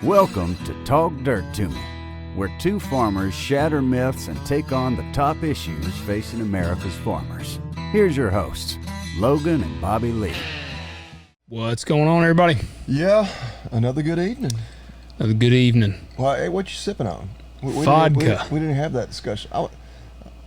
Welcome to Talk Dirt to Me, where two farmers shatter myths and take on the top issues facing America's farmers. Here's your hosts, Logan and Bobby Lee. What's going on, everybody? Yeah, another good evening. Another good evening. Well, hey, what you sipping on? Vodka. We didn't have that discussion.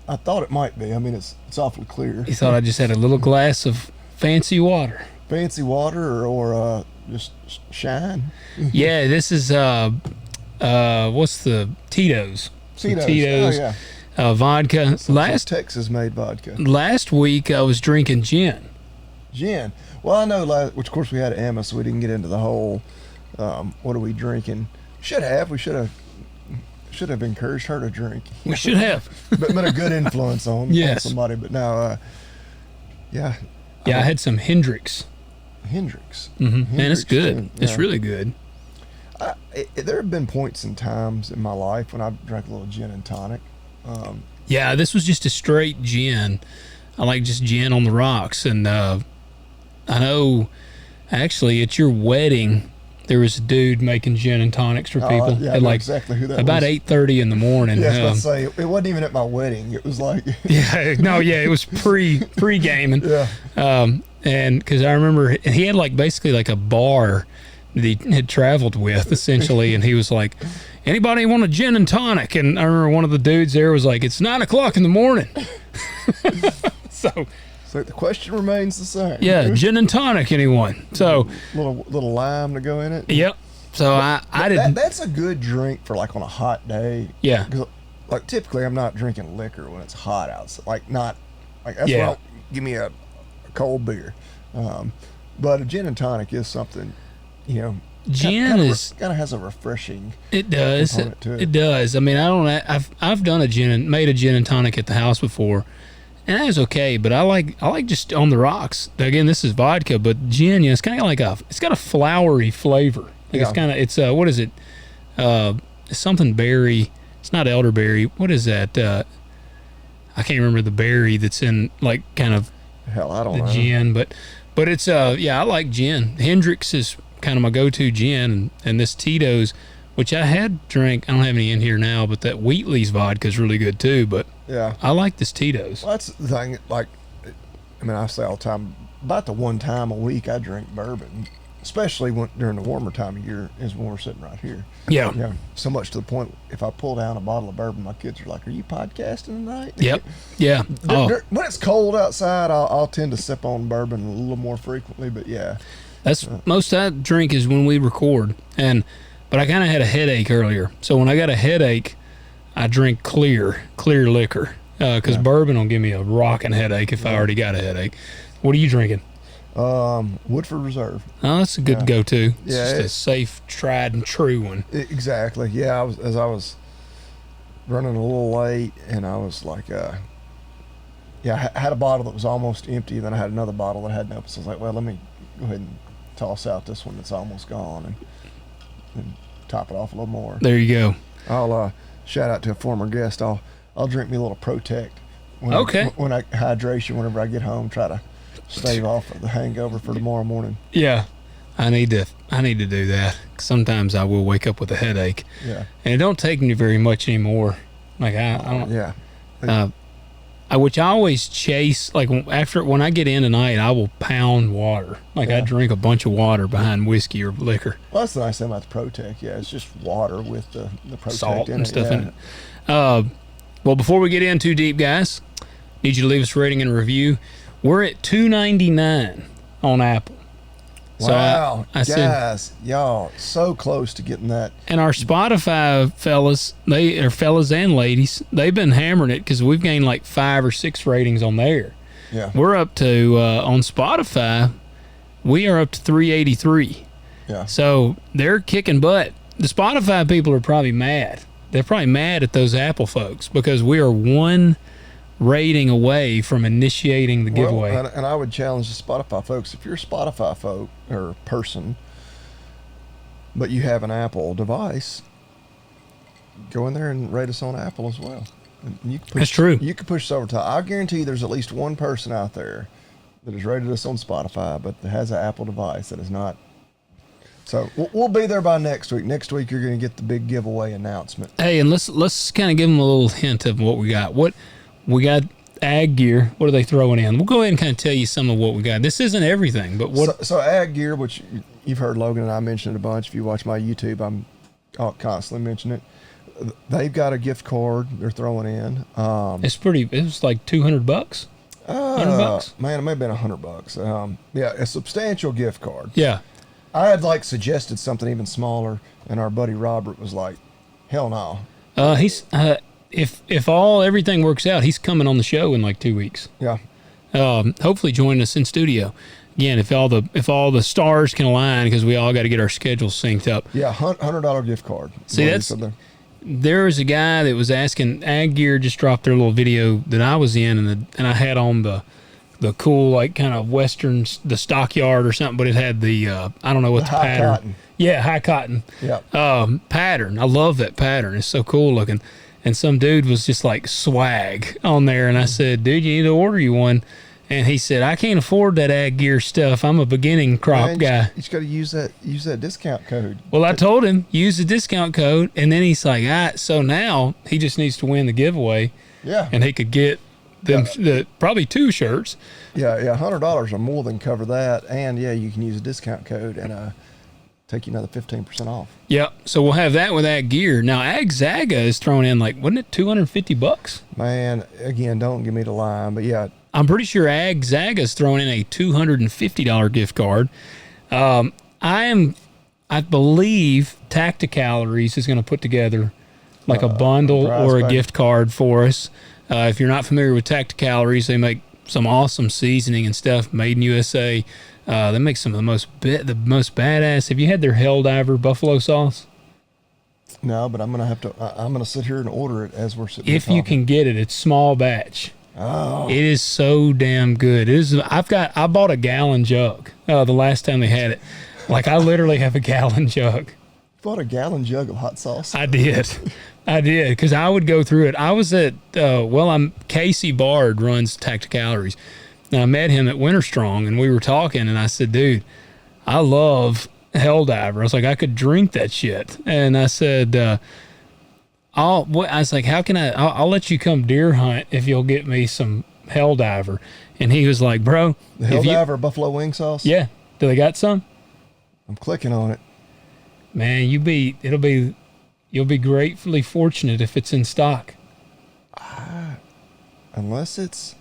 I thought it might be. I mean, it's awfully clear. You thought I just had a little glass of fancy water. Fancy water or just shine? Yeah, this is, what's the Tito's? Tito's. Oh, yeah. Vodka. Texas-made vodka. Last week, I was drinking gin. Gin. Well, I know, which of course we had Emma, so we didn't get into the whole, what are we drinking? We should have encouraged her to drink. We should have. but a good influence on somebody. But now, yeah. Yeah, I had some Hendrix. Hendrix. Mm-hmm. Man, it's good. Too. It's Yeah. really good. There have been points and times in my life when I've drank a little gin and tonic. Yeah, this was just a straight gin. I like just gin on the rocks. And I know, actually, at your wedding, there was a dude making gin and tonics for people. Yeah, I know exactly who that about was. 8:30 in the morning. Yeah, I was about to say, it wasn't even at my wedding. It was like... it was pre-gaming. Yeah. And because I remember he had basically a bar that he had traveled with, essentially, and he was like, anybody want a gin and tonic? And I remember one of the dudes there was like, it's 9 o'clock in the morning. So the question remains the same. Yeah, gin and tonic, anyone? So little lime to go in it. Yep. So I didn't. That's a good drink for on a hot day. Yeah. Typically I'm not drinking liquor when it's hot outside. That's Yeah. why give me a cold beer. But a gin and tonic is something, Gin kind is of has a refreshing. It does. component to it. It does. I mean, I've done made a gin and tonic at the house before, and that was okay. But I like just on the rocks. Again, this is vodka, but gin, it's kind of it's got a flowery flavor. It's what is it? It's something berry. It's not elderberry. What is that? I can't remember the berry that's in Hell, I don't the know. gin, but it's I like gin. Hendrix is kind of my go-to gin, and this Tito's, which I had drank. I don't have any in here now, but that Wheatley's vodka is really good too. But Yeah. I like this Tito's. Well, that's the thing. I say all the time, about the one time a week I drink bourbon, especially during the warmer time of year, is when we're sitting right here. Yeah. So much to the point, if I pull down a bottle of bourbon, my kids are like, "Are you podcasting tonight?" Yep. Yeah. When it's cold outside, I'll tend to sip on bourbon a little more frequently. But yeah, That's most I drink is when we record, but I kind of had a headache earlier, so when I got a headache, I drink clear liquor because bourbon will give me a rocking headache if I already got a headache. What are you drinking? Woodford Reserve. Oh, that's a good go-to. It's Yeah, just a safe, tried and true one. Exactly. Yeah, I was running a little late, and I was like, I had a bottle that was almost empty, and then I had another bottle that had no. So I was like, well, let me go ahead and toss out this one that's almost gone, and top it off a little more. There you go. I'll shout out to a former guest. I'll drink me a little Protect. Okay. Hydration whenever I get home. Try to stave off the hangover for tomorrow morning. Yeah, I need to do that. Sometimes I will wake up with a headache. Yeah. And it don't take me very much anymore. I don't. Yeah. Which I always chase. When I get in tonight, I will pound water. I drink a bunch of water behind whiskey or liquor. Well, that's the nice thing about the Protect. Yeah, it's just water with the Protect Salt in and it. stuff in it. Well, before we get in too deep, guys, need you to leave us a rating and a review. We're at $2.99 on Apple. Wow, so I said, guys, y'all so close to getting that. and our Spotify fellas and ladies, they've been hammering it because we've gained 5 or 6 ratings on there. Yeah. We're up to on Spotify, we are up to 383. Yeah. So they're kicking butt. The Spotify people are probably mad. They're probably mad at those Apple folks because we are one rating away from initiating the giveaway. And I would challenge the Spotify folks, if you're a Spotify folk or person, but you have an Apple device, go in there and rate us on Apple as well. And you can push, That's true. You can push us over top. I guarantee you there's at least one person out there that has rated us on Spotify, but that has an Apple device that is not So we'll be there by next week. Next week you're going to get the big giveaway announcement. Hey, and let's kind of give them a little hint of what we got. What we got. Ag gear. What are they throwing in? We'll go ahead and kind of tell you some of what we got. This isn't everything, but what? So ag gear, which you've heard Logan and I mention it a bunch. If you watch my YouTube, I'll constantly mention it. They've got a gift card they're throwing in. It's pretty. It was like $200. $100. Man, it may have been $100. Yeah, a substantial gift card. Yeah. I had suggested something even smaller, and our buddy Robert was like, "Hell no." He's if everything works out, he's coming on the show in like 2 weeks. Yeah. Hopefully join us in studio. Again, if all the stars can align, because we all got to get our schedules synced up. Yeah, $100 gift card. See, there was a guy that was asking. Ag Gear just dropped their little video that I was in, and I had on the cool kind of western, the stockyard or something, but it had the I don't know what the pattern. Cotton. Yeah, high cotton. Yeah. Pattern. I love that pattern. It's so cool looking. And some dude was just like swag on there, and I said, "Dude, you need to order you one." And he said, "I can't afford that Ag Gear stuff. I'm a beginning crop guy." You just got to use that discount code. Well, I told him use the discount code, and then he's like, so now he just needs to win the giveaway. Yeah. And he could get them probably 2 shirts. Yeah, $100 or more than cover that, and yeah, you can use a discount code and take you another 15% off. Yep. So we'll have that with Ag Gear. Now Ag Zaga is thrown in wasn't it $250? Man, again, don't give me the line, but yeah. I'm pretty sure Ag Zaga is throwing in a $250 gift card. I believe Tacticalories is going to put together a bundle or a gift card for us. If you're not familiar with Tacticalories, they make some awesome seasoning and stuff made in USA. They make some of the most badass. Have you had their Helldiver buffalo sauce? No, but I'm gonna sit here and order it as we're sitting. If you can get it, it's small batch. Oh. It is so damn good. It is. I bought a gallon jug the last time they had it. I literally have a gallon jug. Bought a gallon jug of hot sauce. I did, because I would go through it. I was at Casey Bard runs Tacticalories. And I met him at Winter Strong, and we were talking, and I said, "Dude, I love Helldiver." I was like, "I could drink that shit." And I said, I was like, "How can I'll let you come deer hunt if you'll get me some Helldiver." And he was like, "Bro, the Helldiver buffalo wing sauce." Yeah, do they got some? I'm clicking on it. Man, you'll be gratefully fortunate if it's in stock. Unless it's.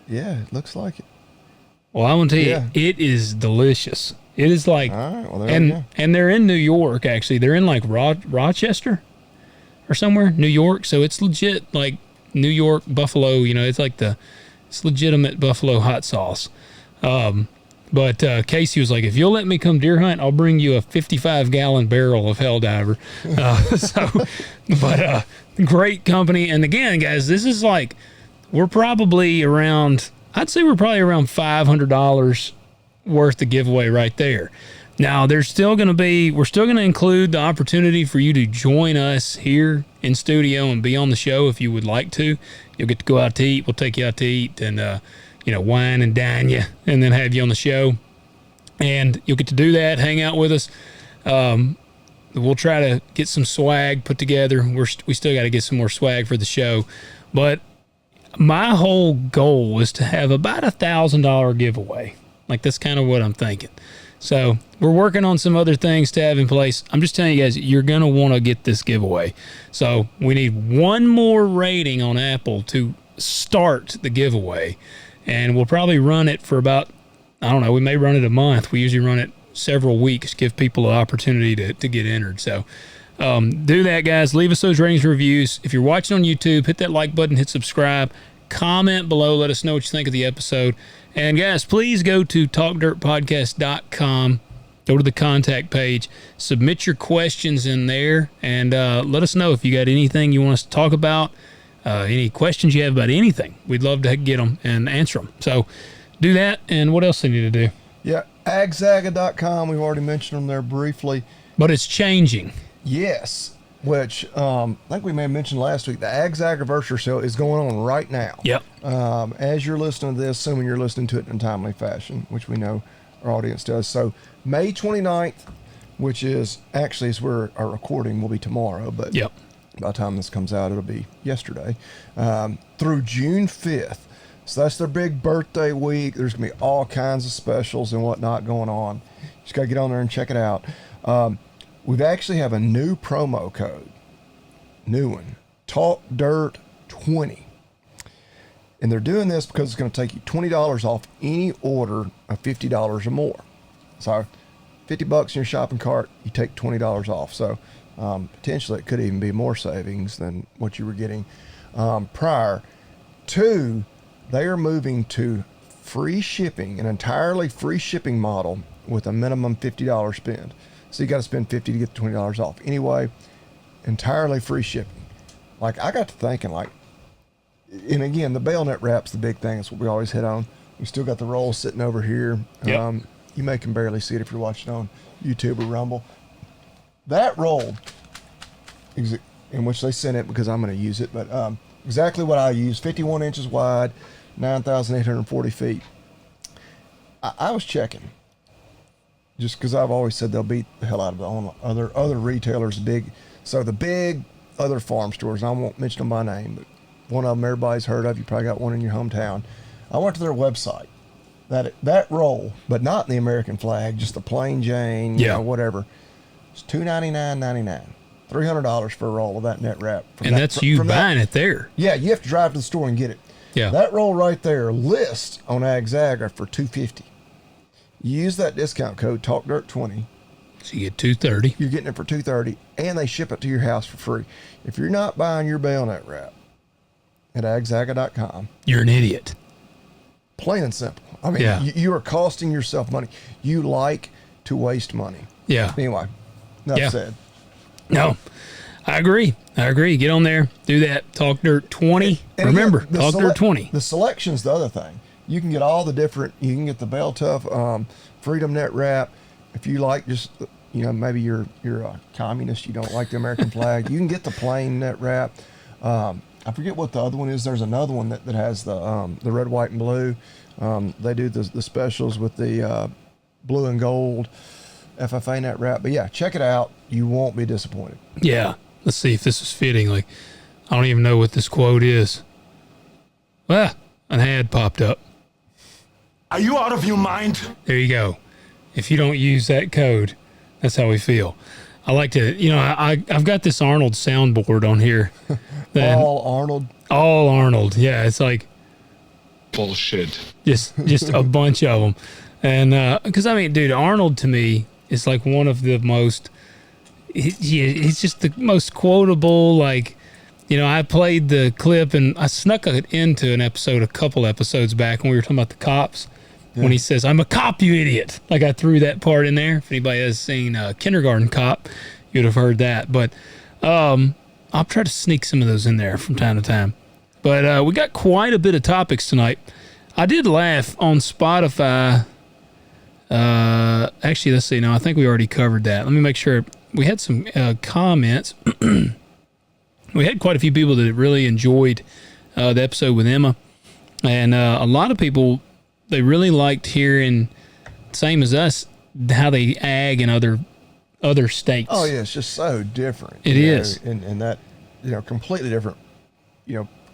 Yeah, it looks like it. Well, I want to tell you, it is delicious. It is all right, well, there we go. And they're in New York, actually. They're in Rochester or somewhere, New York. So it's legit New York buffalo. It's it's legitimate buffalo hot sauce. But Casey was like, "If you'll let me come deer hunt, I'll bring you a 55-gallon barrel of Helldiver." Great company. And again, guys, this is we're probably around, I'd say we're probably around $500 worth of giveaway right there. Now, we're still going to include the opportunity for you to join us here in studio and be on the show if you would like to. You'll get to go out to eat. We'll take you out to eat and, wine and dine you and then have you on the show. And you'll get to do that, hang out with us. We'll try to get some swag put together. We still got to get some more swag for the show. But my whole goal is to have about $1,000 giveaway. That's kind of what I'm thinking. So we're working on some other things to have in place. I'm just telling you guys, you're going to want to get this giveaway. So we need one more rating on Apple to start the giveaway. And we'll probably run it for about, I don't know, we may run it a month. We usually run it several weeks, give people an opportunity to get entered. So do that, guys. Leave us those ratings and reviews. If you're watching on YouTube, hit that like button, hit subscribe, comment below, let us know what you think of the episode. And guys, please go to talkdirtpodcast.com, go to the contact page, submit your questions in there, and let us know if you got anything you want us to talk about, any questions you have about anything. We'd love to get them and answer them. So do that, and what else do you need to do? Yeah, agzaga.com. We've already mentioned them there briefly. But it's changing. Yes, which I think we may have mentioned last week. The Ag Zagaversary sale is going on right now. Yep. As you're listening to this, assuming you're listening to it in a timely fashion, which we know our audience does. So May 29th, which is actually is where our recording will be tomorrow, but Yep. by the time this comes out, it'll be yesterday, through June 5th. So that's their big birthday week. There's going to be all kinds of specials and whatnot going on. Just got to get on there and check it out. We've actually have a new promo code. New one. Talk Dirt 20. And they're doing this because it's going to take you $20 off any order of $50 or more. So $50 in your shopping cart, you take $20 off. So potentially it could even be more savings than what you were getting prior. 2, they are moving to free shipping, an entirely free shipping model with a minimum $50 spend. So you got to spend $50 to get the $20 off. Anyway, entirely free shipping. Like, I got to thinking, like, and again, the bayonet wrap's the big thing. It's what we always hit on. We still got the roll sitting over here. Yep. You may can barely see it if you're watching on YouTube or Rumble. That roll, in which they sent it because I'm going to use it, but exactly what I use, 51 inches wide, 9,840 feet. I was checking, just because I've always said they'll beat the hell out of the other retailers, so the big other farm stores, and I won't mention them by name, but one of them everybody's heard of. You probably got one in your hometown. I went to their website. That roll, but not in the American flag, just the plain Jane, whatever. It's $299.99, $300 for a roll of that net wrap. And that's you buying it there. Yeah, you have to drive to the store and get it. Yeah. That roll right there lists on AgZag for $250. You use that discount code TalkDirt20. So you get $230. You're getting it for $230, and they ship it to your house for free. If you're not buying your bayonet wrap at agzaga.com, you're an idiot. Plain and simple. I mean, you are costing yourself money. You like to waste money. Yeah. Anyway, enough said. No, I agree. Get on there. Do that. Talk Dirt 20. And remember, again, Talk Dirt 20. The selection's the other thing. You can get all the different, you can get the Bell Tough Freedom Net Wrap. If you like just, maybe you're a communist, you don't like the American flag, you can get the plain net wrap. I forget what the other one is. There's another one that has the red, white, and blue. They do the specials with the blue and gold FFA net wrap. But yeah, check it out. You won't be disappointed. Yeah. Let's see if this is fitting. Like, I don't even know what this quote is. Well, an ad popped up. Are you out of your mind? There you go. If you don't use that code, that's how we feel. I like to, I've got this Arnold soundboard on here. All Arnold? All Arnold. Yeah, it's like bullshit. Just a bunch of them. And because, dude, Arnold to me is like one of the most, he's just the most quotable, like, I played the clip and I snuck it into an episode a couple episodes back when we were talking about the cops. Yeah. When he says, "I'm a cop, you idiot." Like, I threw that part in there. If anybody has seen Kindergarten Cop, you'd have heard that. But I'll try to sneak some of those in there from time to time. But we got quite a bit of topics tonight. I did laugh on Spotify. Actually, let's see. No, I think we already covered that. Let me make sure. We had some comments. We had quite a few people that really enjoyed the episode with Emma. And a lot of people, they really liked hearing, same as us, how they ag in other states. Oh, yeah, it's just so different. It is. In that, completely different,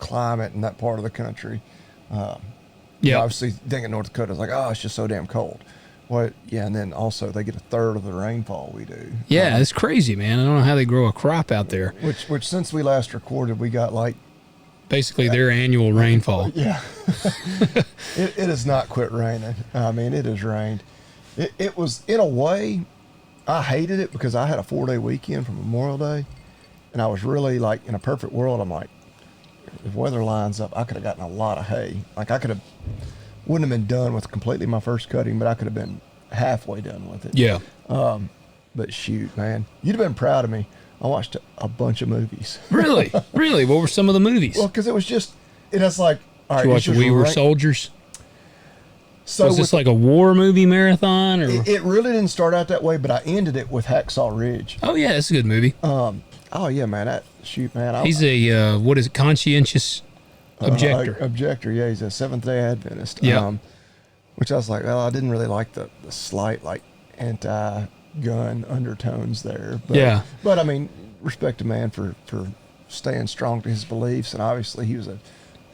climate in that part of the country. Obviously, thinking North Dakota is like, oh, it's just so damn cold. Well, yeah, and then also they get a third of the rainfall we do. Yeah, it's crazy, man. I don't know how they grow a crop out there. Which since we last recorded, we got like basically their annual rainfall. Yeah. It has not quit raining. It has rained. It was, in a way, I hated it because I had a 4-day weekend from Memorial Day, and I was really like, in a perfect world, I'm like, if weather lines up, I could have gotten a lot of hay. Like, wouldn't have been done with completely my first cutting, but I could have been halfway done with it. Yeah. But shoot, man, you'd have been proud of me. I watched a bunch of movies. Really? Really? What were some of the movies? Well, because it was just, it's like, all right. Did you watch We Were Soldiers? So was this like a war movie marathon? Or? It really didn't start out that way, but I ended it with Hacksaw Ridge. Oh, yeah, that's a good movie. Oh, yeah, man. He's a, conscientious objector. Objector, yeah. He's a Seventh-day Adventist. Yeah. Which I was like, well, I didn't really like the slight, like, anti-gun gun undertones there. But, Yeah. But I mean, respect a man for staying strong to his beliefs, and obviously he was a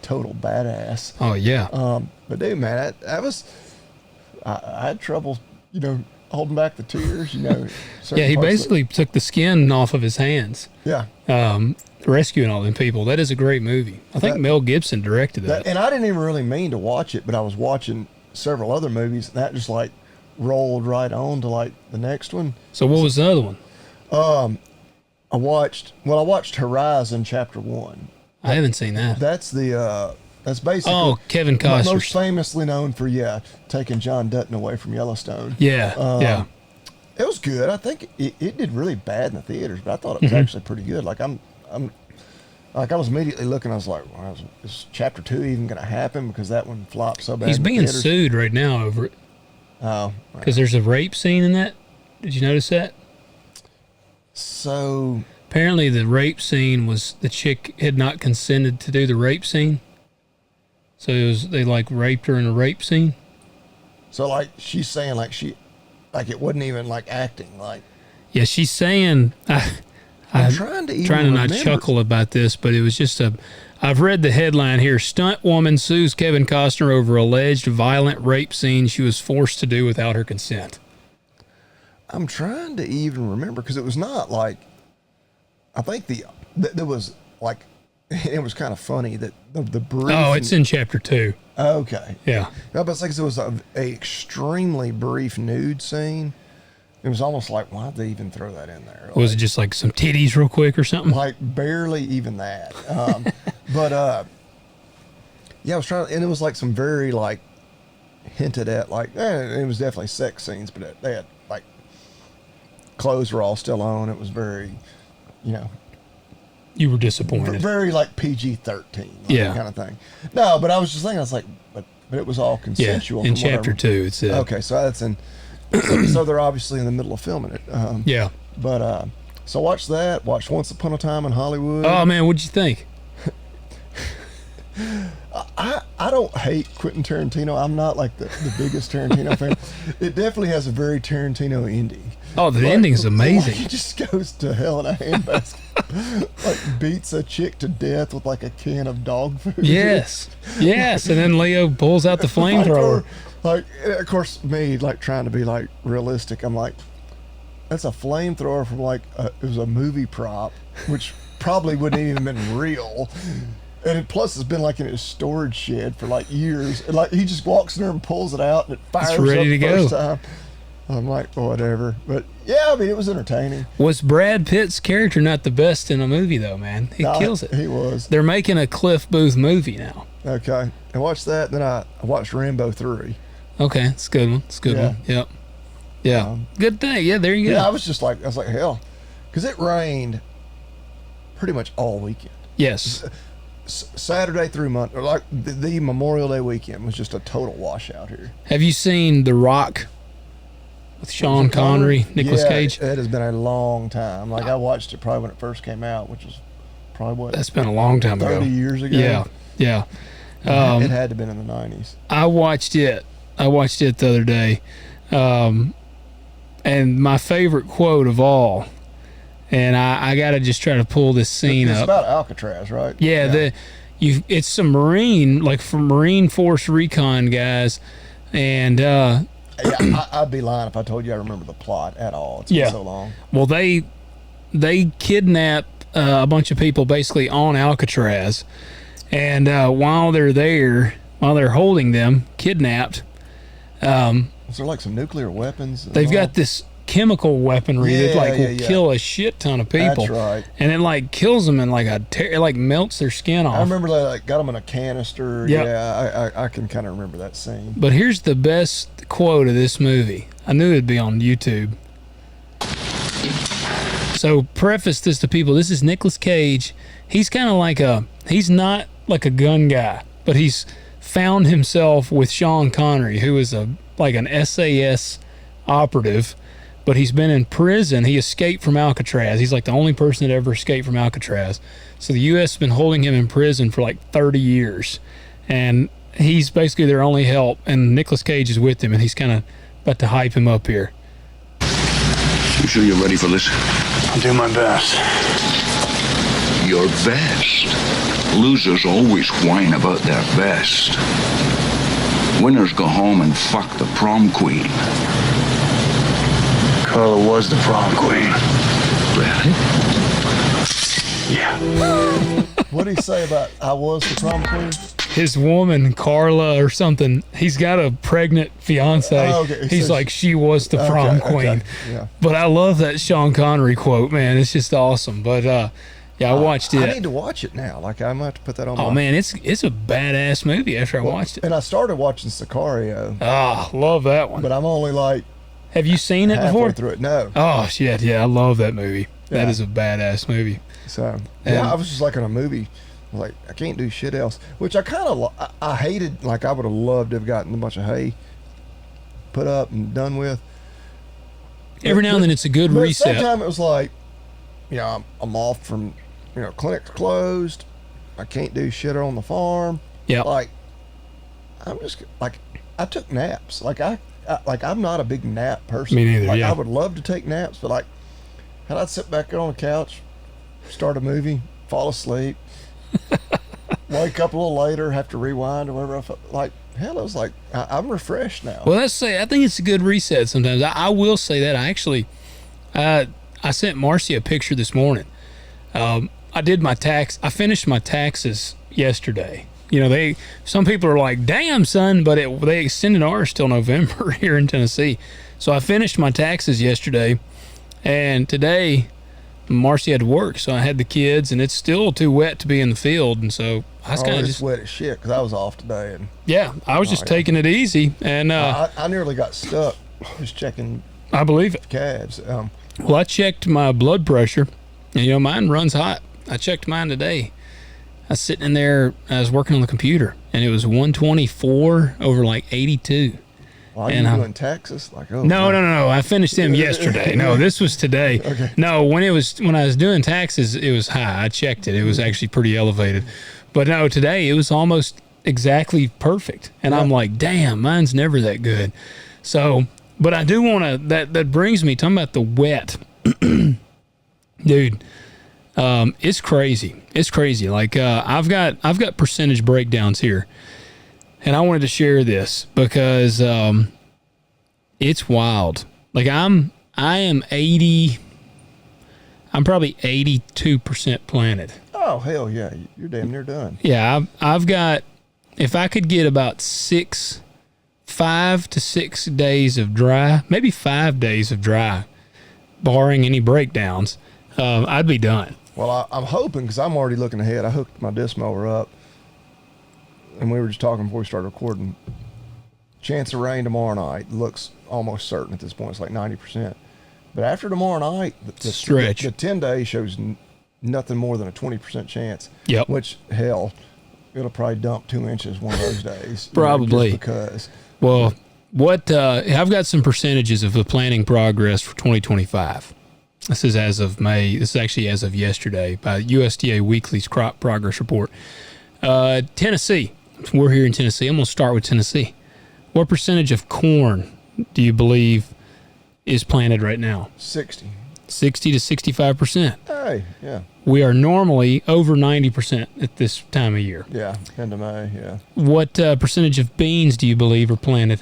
total badass. Oh yeah. But dude, man, that was I had trouble, holding back the tears. Yeah, he basically took the skin off of his hands. Yeah. Rescuing all them people. That is a great movie. I think Mel Gibson directed that. And I didn't even really mean to watch it, but I was watching several other movies, and that just like rolled right on to like the next one. So what was the other one? I watched Horizon Chapter 1. I haven't seen that. That's basically Kevin Costner. most famously known for taking John Dutton away from Yellowstone. Yeah. It was good. I think it did really bad in the theaters, but I thought it was actually pretty good. Like I was immediately looking. I was like, well, is Chapter 2 even going to happen? Because that one flopped so bad. He's in the being theaters. sued right now over it. Oh, because there's a rape scene in that. Did you notice that? So apparently, the rape scene was the chick had not consented to do the rape scene. So they like raped her in a rape scene. So like she's saying like it wasn't even like acting like. Yeah, she's saying. I'm trying to not chuckle about this, but it was just I've read the headline here. Stunt woman sues Kevin Costner over alleged violent rape scene she was forced to do without her consent. I'm trying to even remember because it was not like. I think there was like. It was kind of funny that the brief. Oh, it's in Chapter 2. Okay. Yeah. But it's like it was a extremely brief nude scene. It was almost like, why'd they even throw that in there? Was it just like some titties real quick or something? Like barely even that. But yeah, I was trying, and it was like some very like hinted at like it was definitely sex scenes, but they had like clothes were all still on. It was very, You were disappointed. very like PG-13, kind of thing. No, but I was just thinking, I was like, but it was all consensual. Yeah, in Chapter 2, it said. Okay, so that's in. So they're obviously in the middle of filming it. Yeah. But so watch that. Watch Once Upon a Time in Hollywood. Oh man, what'd you think? I don't hate Quentin Tarantino. I'm not like the biggest Tarantino fan. It definitely has a very Tarantino ending. Oh, the ending is amazing. Like he just goes to hell in a handbasket. Like beats a chick to death with like a can of dog food. Yes. And then Leo pulls out the flamethrower. Like, of course, me like trying to be like realistic. I'm like, that's a flamethrower from like it was a movie prop, which probably wouldn't even been real. And plus, it's been like in his storage shed for like years. And like he just walks in there and pulls it out, and it fires It's ready up to the first go. time. I'm like, whatever. But yeah, I mean, it was entertaining. Was Brad Pitt's character not the best in a movie though, man? He kills it. He was. They're making a Cliff Booth movie now. Okay, I watched that. Then I watched Rambo 3. Okay, it's a good one. It's a good one. Yep. Yeah. Good thing. Yeah, there you go. Yeah, I was like, hell, because it rained pretty much all weekend. Yes. Saturday through Monday, or like the Memorial Day weekend was just a total washout here. Have you seen The Rock with Sean Connery, Nicolas Cage? It has been a long time. Like I watched it probably when it first came out, which was probably what. That's been a long time 30 ago. 30 years ago. Yeah. It had to have been in the 90s. I watched it the other day. And my favorite quote of all, and I got to just try to pull this scene It's up. about Alcatraz, right? Yeah. It's some Marine, like from Marine Force Recon guys. And I'd be lying if I told you I remember the plot at all. It's been so long. Well, they kidnap a bunch of people basically on Alcatraz. And while they're holding them kidnapped, Is there like some nuclear weapons? they've got this chemical weaponry that will kill a shit ton of people. That's right. And it like kills them and it like melts their skin off. I remember they like got them in a canister. Yep. Yeah, I can kind of remember that scene. But here's the best quote of this movie. I knew it'd be on YouTube. So preface this to people. This is Nicolas Cage. He's kind of like he's not like a gun guy, but he's found himself with Sean Connery, who is like an SAS operative, but he's been in prison. He escaped from Alcatraz. He's like the only person that ever escaped from Alcatraz. So the U.S. has been holding him in prison for like 30 years. And he's basically their only help. And Nicolas Cage is with him, and he's kind of about to hype him up here. You sure you're ready for this? I'll do my best. Your best. Losers always whine about their best. Winners go home and fuck the prom queen. Carla was the prom queen. Really? Yeah. What did he say about I was the prom queen? His woman, Carla or something, he's got a pregnant fiance. Oh, okay. He's like, she was the prom queen. Yeah. But I love that Sean Connery quote, man. It's just awesome. But yeah, I watched it. I need to watch it now. Like, I'm going to have to put that on. Oh, man, it's a badass movie after I watched it. And I started watching Sicario. Ah, love that one. But I'm only like Have you seen it halfway before? through it. No. Oh, shit. Yeah, I love that movie. Yeah. That is a badass movie. So, And- yeah, I was just like in a movie. I was like, I can't do shit else. Which I kind of, I hated. Like, I would have loved to have gotten a bunch of hay put up and done with. Every now and then it's a good But reset. at the same time, it was like, you know, I'm off from, you know, clinic's closed. I can't do shit on the farm. Yeah. Like, I'm just like, I took naps. Like I'm not a big nap person. Me neither, Like, yeah. I would love to take naps, but like, and I'd sit back on the couch, start a movie, fall asleep, wake up a little later, have to rewind or whatever. I felt like, hell, it was like, I'm refreshed now. Well, I think it's a good reset sometimes. I will say that. I actually, I sent Marcy a picture this morning. I did my tax. I finished my taxes yesterday. You know, some people are like, damn, son, but they extended ours till November here in Tennessee. So I finished my taxes yesterday, and today Marcy had to work, so I had the kids, and it's still too wet to be in the field, and so I was kind of just wet as shit because I was off today, and yeah, I was just taking it easy, and I nearly got stuck just checking I believe it. calves. Well, I checked my blood pressure, and you know mine runs hot. I checked mine today. I was sitting in there, I was working on the computer, and it was 124 over like 82. While And, you doing taxes, like No. I finished them yesterday. No, this was today. Okay. No, when I was doing taxes, it was high. I checked it. It was actually pretty elevated. But no, today it was almost exactly perfect. And I'm like, damn, mine's never that good. So, but I do want to. That brings me talking about the wet, dude. It's crazy. It's crazy. Like I've got percentage breakdowns here. And I wanted to share this because it's wild. Like I'm probably 82% planted. Oh hell yeah, you're damn near done. Yeah, I've got, if I could get about 5 to 6 days of dry, maybe 5 days of dry, barring any breakdowns, I'd be done. Well, I'm hoping because I'm already looking ahead. I hooked my disc mower up, and we were just talking before we started recording. Chance of rain tomorrow night looks almost certain at this point. It's like 90%. But after tomorrow night, the Stretch. The 10 days shows nothing more than a 20% chance. Yep. Which, hell, it'll probably dump 2 inches one of those days. Probably. Just because. Well, I've got some percentages of the planting progress for 2025. This is as of May. This is actually as of yesterday by USDA Weekly's Crop Progress Report. Tennessee. We're here in Tennessee. I'm going to start with Tennessee. What percentage of corn do you believe is planted right now? 60. 60 to 65%. Hey, yeah. We are normally over 90% at this time of year. Yeah, end of May, yeah. What percentage of beans do you believe are planted?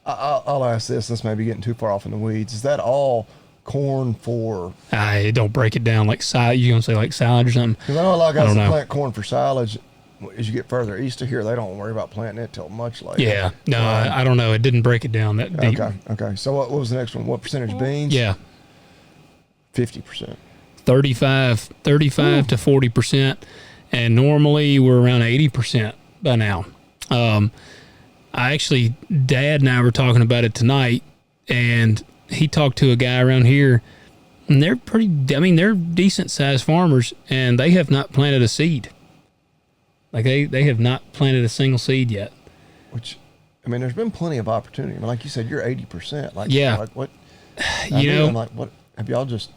I'll ask this. This may be getting too far off in the weeds. Is that all corn for? Don't break it down like salad. You gonna say like salad or something? Because I know a lot of guys I don't that know. plant corn for silage. As you get further east of here, they don't worry about planting it till much later. Yeah. No, I don't know. It didn't break it down that deep. Okay. So what was the next one? What percentage beans? Yeah. 50%. 35 to 40%. And normally we're around 80% by now. Dad and I were talking about it tonight, and he talked to a guy around here, and they're they're decent sized farmers, and they have not planted a seed. Like they have not planted a single seed yet. Which, I mean, there's been plenty of opportunity. I mean, like you said, you're 80%. Like, Yeah. Like what? I'm like what? Have y'all just,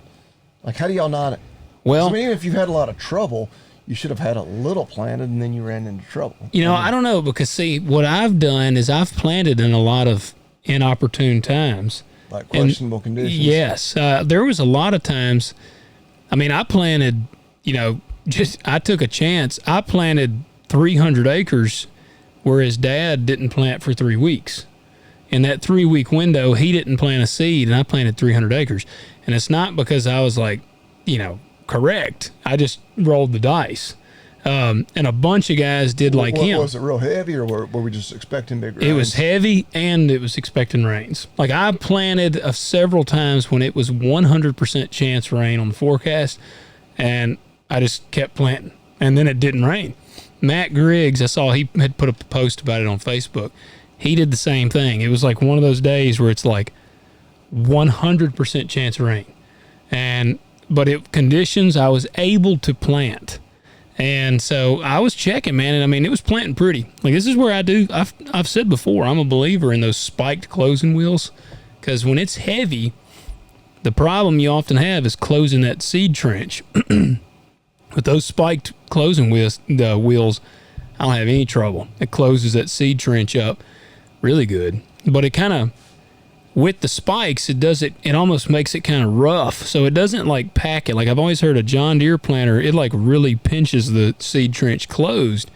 like, how do y'all not? Well, I mean, even if you've had a lot of trouble, you should have had a little planted, and then you ran into trouble. I don't know, because see, what I've done is I've planted in a lot of inopportune times. like questionable conditions. Yes. There was a lot of times, I mean, I planted, I took a chance. I planted 300 acres where his dad didn't plant for 3 weeks. In that 3-week window, he didn't plant a seed, and I planted 300 acres. And it's not because I was like, correct. I just rolled the dice. And a bunch of guys did like him. Was it real heavy, or were we just expecting big rains? It was heavy, and it was expecting rains. Like, I planted several times when it was 100% chance rain on the forecast, and I just kept planting. And then it didn't rain. Matt Griggs, I saw he had put up a post about it on Facebook. He did the same thing. It was like one of those days where it's like 100% chance of rain. But conditions, I was able to plant. And so I was checking, man, and I mean, it was planting pretty. Like, this is where I've said before, I'm a believer in those spiked closing wheels, because when it's heavy, the problem you often have is closing that seed trench. With those spiked closing wheels, I don't have any trouble. It closes that seed trench up really good. But it kind of, with the spikes, it almost makes it kind of rough. So it doesn't like pack it. Like, I've always heard a John Deere planter, it like really pinches the seed trench closed.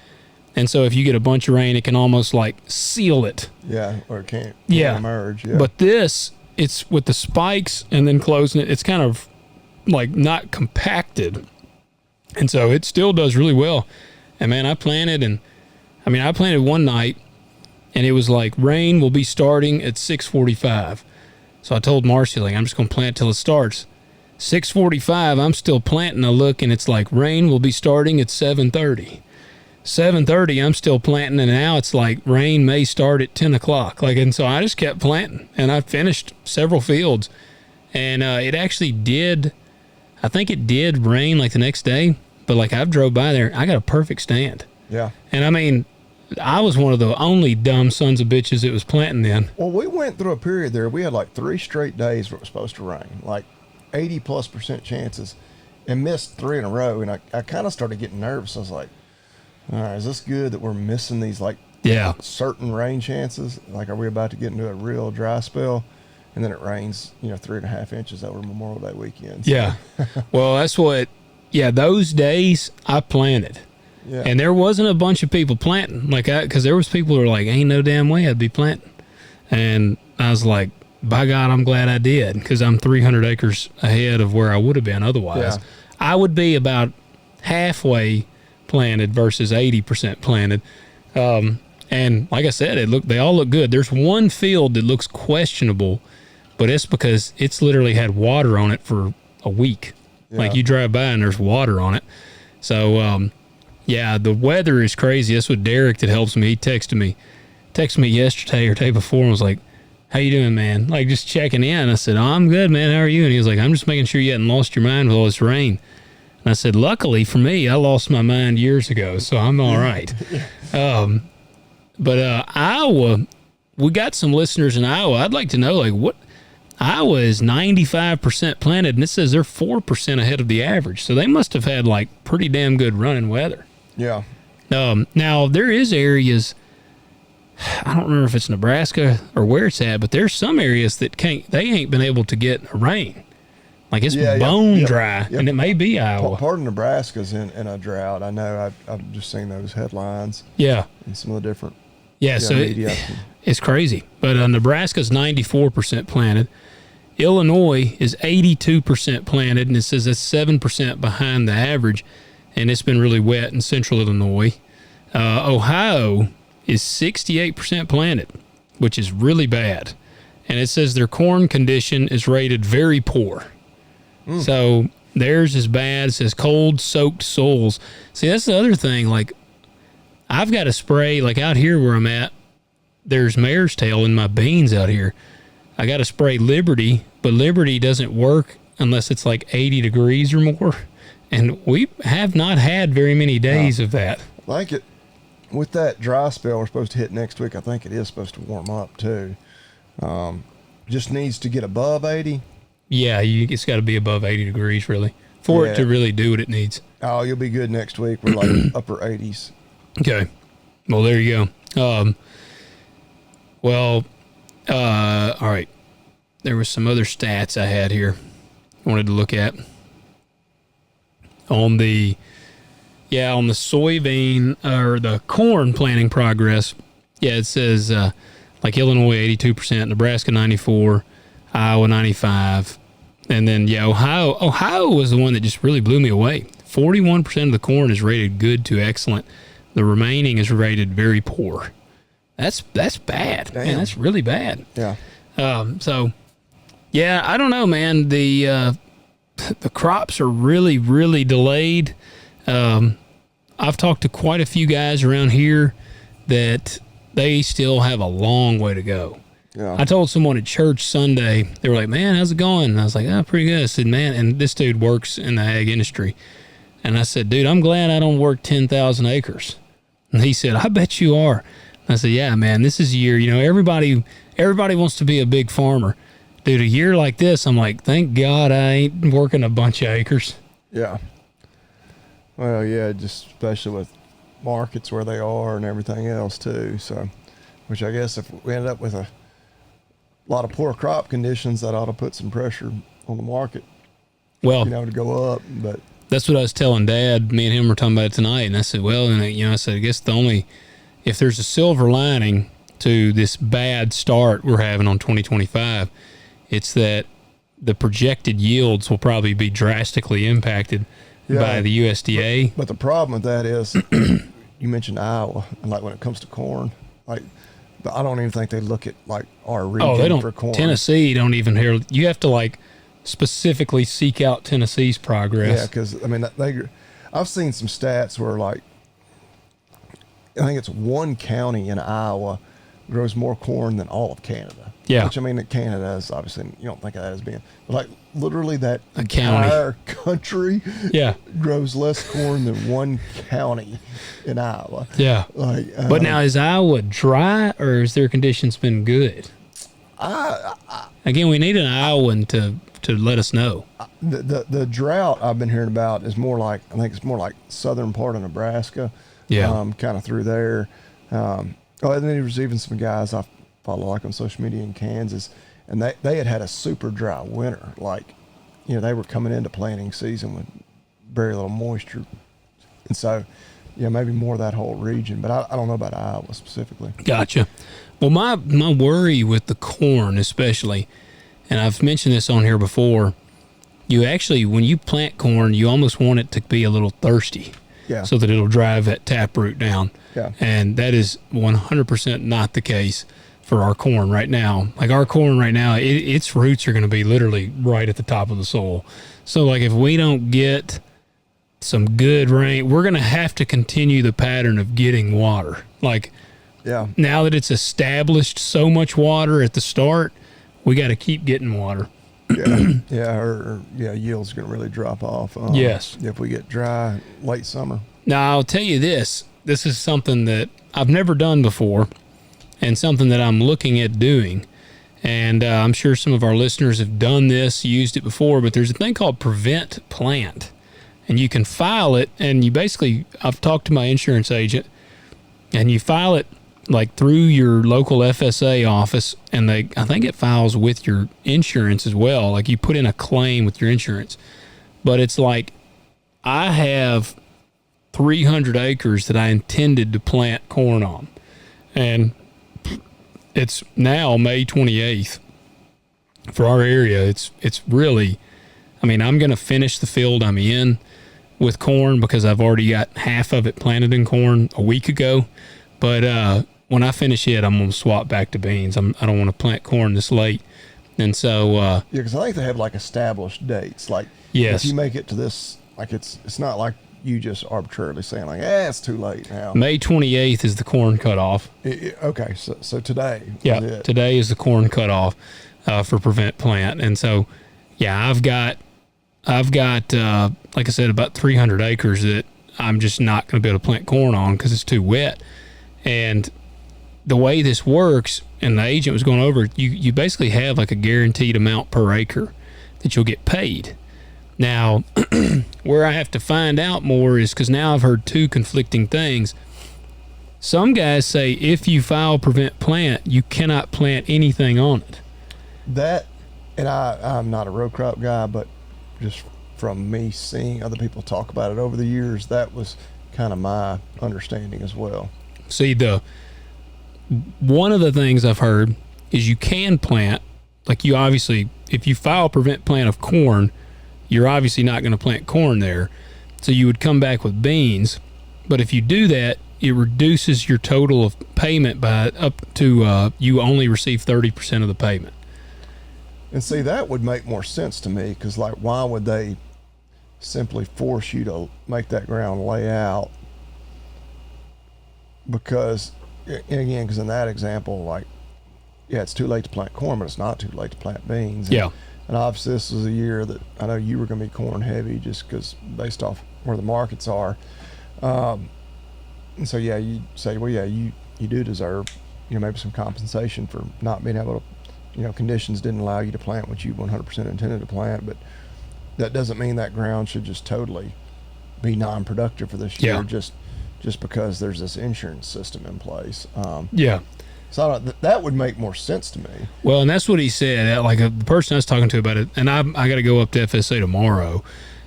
And so if you get a bunch of rain, it can almost like seal it. Yeah, or it can't emerge. Yeah. But this, it's with the spikes and then closing it, it's kind of like not compacted. And so it still does really well. And man, I planted one night, and it was like, rain will be starting at 6:45. So I told Marcy, like, I'm just going to plant till it starts. 6:45, I'm still planting. I look, and it's like, rain will be starting at 7:30. 7:30, I'm still planting, and now it's like, rain may start at 10 o'clock. Like, and so I just kept planting, and I finished several fields. And it actually did, I think it did rain like the next day, but like, I've drove by there, I got a perfect stand. Yeah. And I mean, I was one of the only dumb sons of bitches that was planting then. Well, we went through a period there. We had like 3 straight days where it was supposed to rain, like 80+% chances, and missed 3 in a row. And I kind of started getting nervous. I was like, all right, is this good that we're missing these like certain rain chances? Like, are we about to get into a real dry spell? And then it rains, 3.5 inches over Memorial Day weekend. So. Yeah. Well, those days I planted. Yeah. And there wasn't a bunch of people planting, because there was people who were like, ain't no damn way I'd be planting. And I was like, by God, I'm glad I did, because I'm 300 acres ahead of where I would have been otherwise. Yeah. I would be about halfway planted versus 80% planted. And like I said, they all look good. There's one field that looks questionable, but it's because it's literally had water on it for a week. Yeah. Like, you drive by and there's water on it. So, yeah, the weather is crazy. That's what Derek that helps me. He texted me yesterday or day before and was like, how you doing, man? Like, just checking in. I said, oh, I'm good, man. How are you? And he was like, I'm just making sure you hadn't lost your mind with all this rain. And I said, luckily for me, I lost my mind years ago, so I'm all right. But Iowa, we got some listeners in Iowa. I'd like to know, like, what Iowa is 95% planted, and it says they're 4% ahead of the average. So they must have had like pretty damn good running weather. Yeah. Now there is areas, I don't remember if it's Nebraska or where it's at, but there's some areas that they ain't been able to get rain. Like, it's bone dry, and it may be Iowa. Part of Nebraska's in a drought. I know. I've just seen those headlines. Yeah. And some of the different. Yeah. So it's crazy, but Nebraska's 94% planted. Illinois is 82% planted, and it says it's 7% behind the average, and it's been really wet in central Illinois. Ohio is 68% planted, which is really bad, and it says their corn condition is rated very poor. So theirs is bad. It says cold, soaked soils. See, that's the other thing. Like, I've got to spray, like out here where I'm at, there's mare's tail in my beans out here. I got to spray Liberty, but Liberty doesn't work unless it's like 80 degrees or more. And we have not had very many days of that. Like it, with that dry spell we're supposed to hit next week, I think it is supposed to warm up too. Just needs to get above 80. Yeah, it's got to be above 80 degrees, really, for it to really do what it needs. Oh, you'll be good next week. We're like upper 80s. Okay. Well, there you go. All right. there was some other stats I had here I wanted to look at. On the soybean or the corn planting progress, it says like Illinois 82%, Nebraska 94%, Iowa 95%, and then Ohio was the one that just really blew me away. 41% of the corn is rated good to excellent. The remaining is rated very poor. That's bad. Damn. Man, that's really bad. Yeah. So yeah, I don't know, man. The crops are really, really delayed. I've talked to quite a few guys around here that they still have a long way to go. Yeah. I told someone at church Sunday, they were like, man, how's it going? And I was like, oh, pretty good. I said, man, and this dude works in the ag industry. And I said, dude, I'm glad I don't work 10,000 acres. And he said, I bet you are. And I said, yeah, man, this is a year, everybody wants to be a big farmer. Dude, a year like this, I'm like, thank God I ain't working a bunch of acres. Yeah. Well, yeah, just especially with markets where they are and everything else too. So, which I guess if we end up with a lot of poor crop conditions, that ought to put some pressure on the market. Well, to go up. But that's what I was telling Dad. Me and him were talking about it tonight, and I said, well, and I said, I guess if there's a silver lining to this bad start we're having on 2025, it's that the projected yields will probably be drastically impacted by the USDA. But the problem with that is, you mentioned Iowa, and like when it comes to corn, but I don't even think they look at like our region for corn. Tennessee don't even hear. You have to like specifically seek out Tennessee's progress. Yeah, because I've seen some stats where like I think it's one county in Iowa grows more corn than all of Canada. Yeah. Which, Canada is obviously, you don't think of that as being, but like literally that county. entire country grows less corn than one county in Iowa. Yeah. But now, is Iowa dry or has their conditions been good? Again, we need an Iowan to let us know. The drought I've been hearing about is more like, I think it's more like southern part of Nebraska. Yeah. Kind of through there. And then there was even some guys I follow like on social media in Kansas, and they had a super dry winter. Like, they were coming into planting season with very little moisture. And so, maybe more of that whole region, but I don't know about Iowa specifically. Gotcha. Well, my worry with the corn especially, and I've mentioned this on here before, you actually, when you plant corn, you almost want it to be a little thirsty. Yeah. So that it'll drive that taproot down. Yeah. And that is 100% not the case for our corn right now. Like our corn right now, its roots are going to be literally right at the top of the soil. So like if we don't get some good rain, we're going to have to continue the pattern of getting water. Like now that it's established so much water at the start, we got to keep getting water. Yield's going to really drop off. Yes. If we get dry late summer. Now, I'll tell you this. This is something that I've never done before and something that I'm looking at doing. And I'm sure some of our listeners have done this, used it before, but there's a thing called Prevent Plant. And you can file it, and I've talked to my insurance agent, and you file it like through your local FSA office, and I think it files with your insurance as well. Like you put in a claim with your insurance, but it's like I have 300 acres that I intended to plant corn on, and it's now May 28th for our area. It's really, I'm going to finish the field I'm in with corn because I've already got half of it planted in corn a week ago, but when I finish it, I'm going to swap back to beans. I don't want to plant corn this late. And so... because I think they have like established dates. Like, yes. If you make it to this, like it's not like you just arbitrarily saying like, it's too late now. May 28th is the corn cutoff. Okay, so today. Yeah, today is the corn cutoff for Prevent Plant. And so, I've got like I said, about 300 acres that I'm just not going to be able to plant corn on because it's too wet. And the way this works, and the agent was going over it, you basically have like a guaranteed amount per acre that you'll get paid. Now, where I have to find out more is because now I've heard two conflicting things. Some guys say if you file Prevent Plant, you cannot plant anything on it. That and I'm not a row crop guy, but just from me seeing other people talk about it over the years, that was kind of my understanding as well. See, one of the things I've heard is you can plant, like you obviously, if you file prevent plant of corn, you're obviously not going to plant corn there. So you would come back with beans. But if you do that, it reduces your total of payment by up to, you only receive 30% of the payment. And see, that would make more sense to me, because like, why would they simply force you to make that ground lay out? Because, and again, because in that example, like, yeah, it's too late to plant corn, but it's not too late to plant beans. Yeah. And obviously this was a year that I know you were going to be corn heavy, just because based off where the markets are. And so, yeah, you say, well, yeah, you do deserve, maybe some compensation for not being able to, conditions didn't allow you to plant what you 100% intended to plant, but that doesn't mean that ground should just totally be non-productive for this year, just because there's this insurance system in place. Yeah. So that would make more sense to me. Well, and that's what he said. Like the person I was talking to about it, and I got to go up to FSA tomorrow,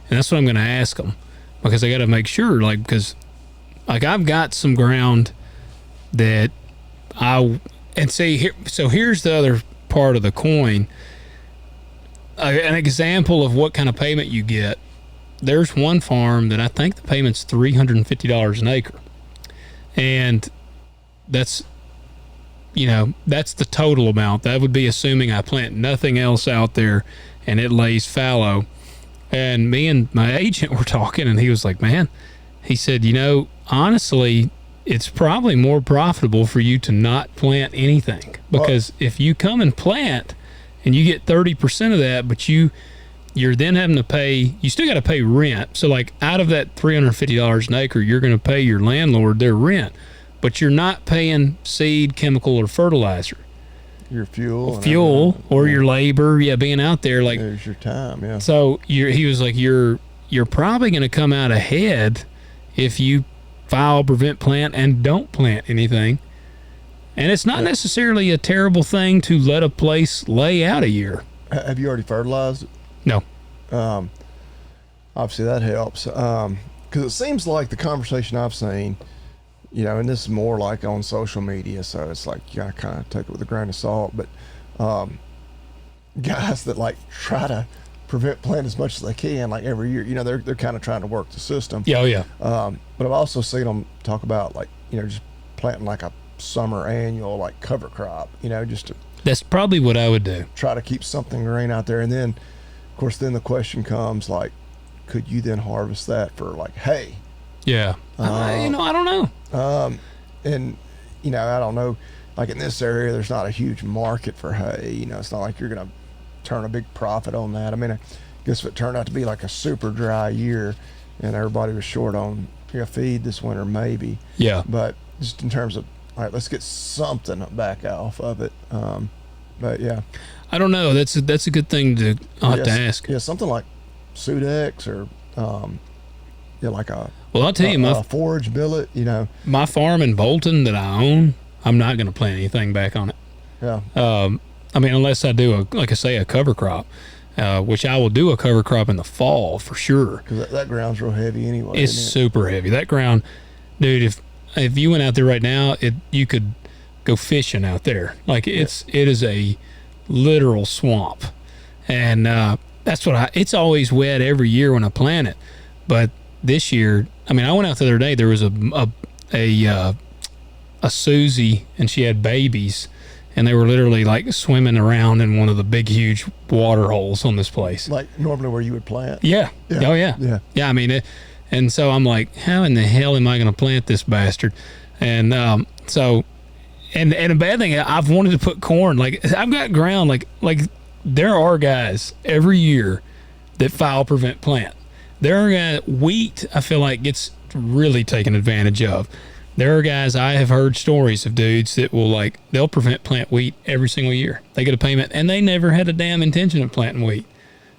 and that's what I'm going to ask them, because I got to make sure, like, because like I've got some ground that here's the other part of the coin. An example of what kind of payment you get. There's one farm that I think the payment's $350 an acre, and that's the total amount. That would be assuming I plant nothing else out there and it lays fallow. And me and my agent were talking, and he was like, man, he said, honestly, it's probably more profitable for you to not plant anything, because if you come and plant and you get 30% of that, but you're then having to pay, you still got to pay rent. So like out of that $350 an acre, you're going to pay your landlord their rent, but you're not paying seed, chemical, or fertilizer. Your fuel. Or your labor, being out there. Like, there's your time, yeah. So he was like, you're probably going to come out ahead if you file prevent plant and don't plant anything. And it's not necessarily a terrible thing to let a place lay out a year. Have you already fertilized it? No. Obviously that helps. Because it seems like the conversation I've seen, and this is more like on social media, so it's like you gotta kind of take it with a grain of salt, but guys that like try to prevent plant as much as they can, like every year, they're kind of trying to work the system. Yeah, oh yeah. But I've also seen them talk about like, just planting like a summer annual like cover crop, just to, that's probably what I would do. Try to keep something green out there. And then of course then the question comes, like, could you then harvest that for like hay? Yeah. I don't know. And I don't know, like in this area there's not a huge market for hay. It's not like you're gonna turn a big profit on that. I mean, I guess if it turned out to be like a super dry year and everybody was short on feed this winter, maybe. Yeah. But just in terms of, all right, let's get something back off of it. But yeah, I don't know. That's a good thing to have to ask. Yeah, something like Sudex or like a. Well, I'll tell you, my forage billet. My farm in Bolton that I own, I'm not going to plant anything back on it. Yeah. I mean, unless I do a cover crop, which I will do a cover crop in the fall for sure. Because that ground's real heavy anyway. It's super heavy. That ground, dude. If you went out there right now, you could go fishing out there. Like it is a literal swamp, and that's what it's always wet every year when I plant it, but this year, I mean, I went out the other day. There was a Susie, and she had babies, and they were literally like swimming around in one of the big, huge water holes on this place. Like normally where you would plant. Yeah. Oh yeah. Yeah. Yeah. I mean, and so I'm like, how in the hell am I going to plant this bastard? And and a bad thing, I've wanted to put corn. Like I've got ground. Like there are guys every year that file prevent plant. There are guys, wheat, I feel like gets really taken advantage of. There are guys, I have heard stories of dudes that will they'll prevent plant wheat every single year. They get a payment and they never had a damn intention of planting wheat,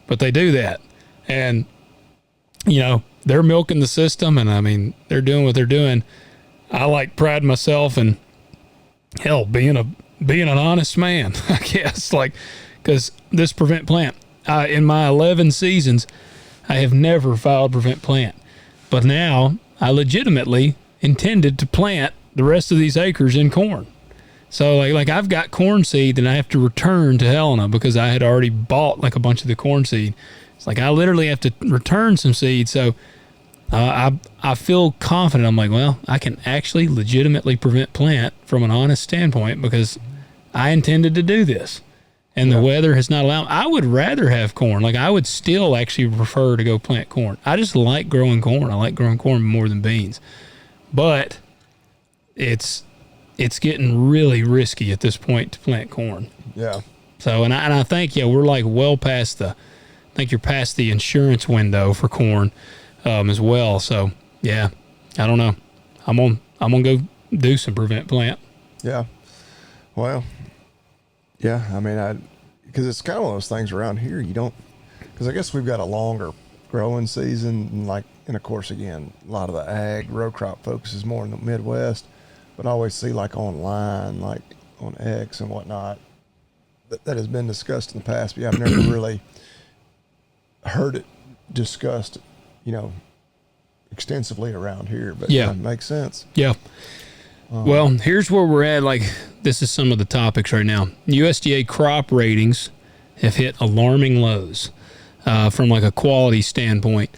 but they do that. And, they're milking the system, and I mean, they're doing what they're doing. I pride myself in, hell, being an honest man, I guess, because this prevent plant, in my 11 seasons, I have never filed prevent plant. But now I legitimately intended to plant the rest of these acres in corn. So like I've got corn seed that I have to return to Helena because I had already bought like a bunch of the corn seed. It's like I literally have to return some seed. So I feel confident. I'm like, well, I can actually legitimately prevent plant from an honest standpoint because I intended to do this. And the weather has not allowed. I would rather have corn. Like I would still actually prefer to go plant corn. I just like growing corn. I like growing corn more than beans. But it's getting really risky at this point to plant corn. Yeah. So and I think we're like well past I think you're past the insurance window for corn as well. So yeah, I don't know. I'm gonna go do some prevent plant. Yeah. Well. Yeah, I mean, because it's kind of one of those things around here. You don't, because I guess we've got a longer growing season, and of course, again, a lot of the ag row crop focuses more in the Midwest. But I always see like online, like on X and whatnot, that has been discussed in the past. But yeah, I've never really heard it discussed, extensively around here. But yeah, it makes sense. Yeah. Well, here's where we're at. Like, this is some of the topics right now. USDA crop ratings have hit alarming lows from like a quality standpoint.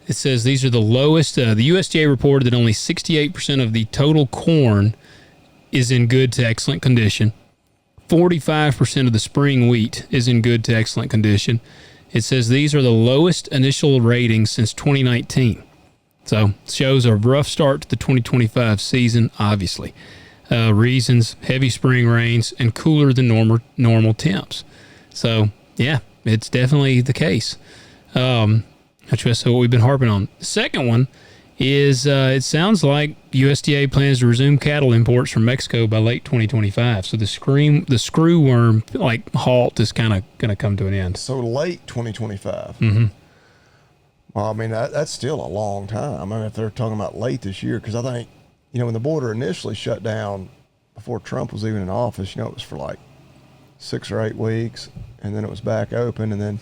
It says these are the lowest. The USDA reported that only 68% of the total corn is in good to excellent condition. 45% of the spring wheat is in good to excellent condition. It says these are the lowest initial ratings since 2019. So shows a rough start to the 2025 season, obviously. Reasons, heavy spring rains, and cooler than normal temps. So, yeah, it's definitely the case. That's what we've been harping on. The second one is it sounds like USDA plans to resume cattle imports from Mexico by late 2025. So the screwworm halt is kind of going to come to an end. So late 2025. Mm-hmm. Well, I mean, that's still a long time. I mean, if they're talking about late this year, because I think, when the border initially shut down before Trump was even in office, it was for like 6 or 8 weeks, and then it was back open. And then,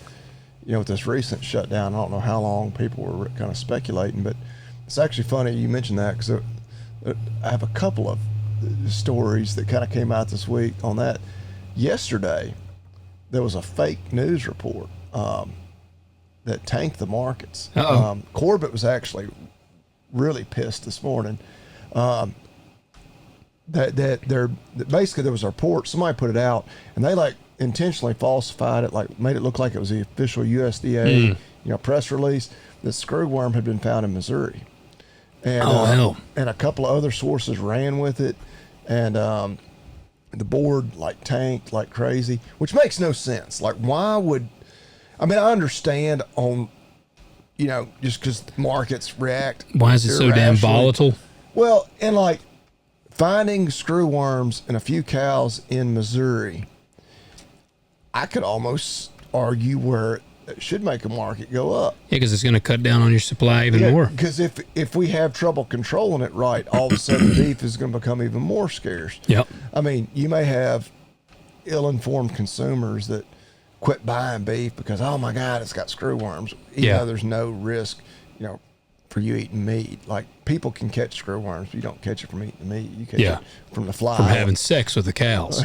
with this recent shutdown, I don't know how long people were kind of speculating, but it's actually funny you mentioned that because I have a couple of stories that kind of came out this week on that. Yesterday, there was a fake news report that tanked the markets. Corbett was actually really pissed this morning. That basically there was a report, somebody put it out, and they intentionally falsified it, made it look like it was the official USDA press release. That screwworm had been found in Missouri, and hell. And a couple of other sources ran with it, and the board tanked like crazy, which makes no sense. Why would I understand on, just because markets react. Why is it so damn volatile? Well, and finding screwworms in a few cows in Missouri, I could almost argue where it should make a market go up. Yeah, because it's going to cut down on your supply even more. Because if we have trouble controlling it right, all of a sudden beef is going to become even more scarce. Yep. I mean, you may have ill-informed consumers that quit buying beef because, oh my God, it's got screwworms. Even though there's no risk, for you eating meat. People can catch screwworms, but you don't catch it from eating the meat. You catch it from the fly. From having sex with the cows.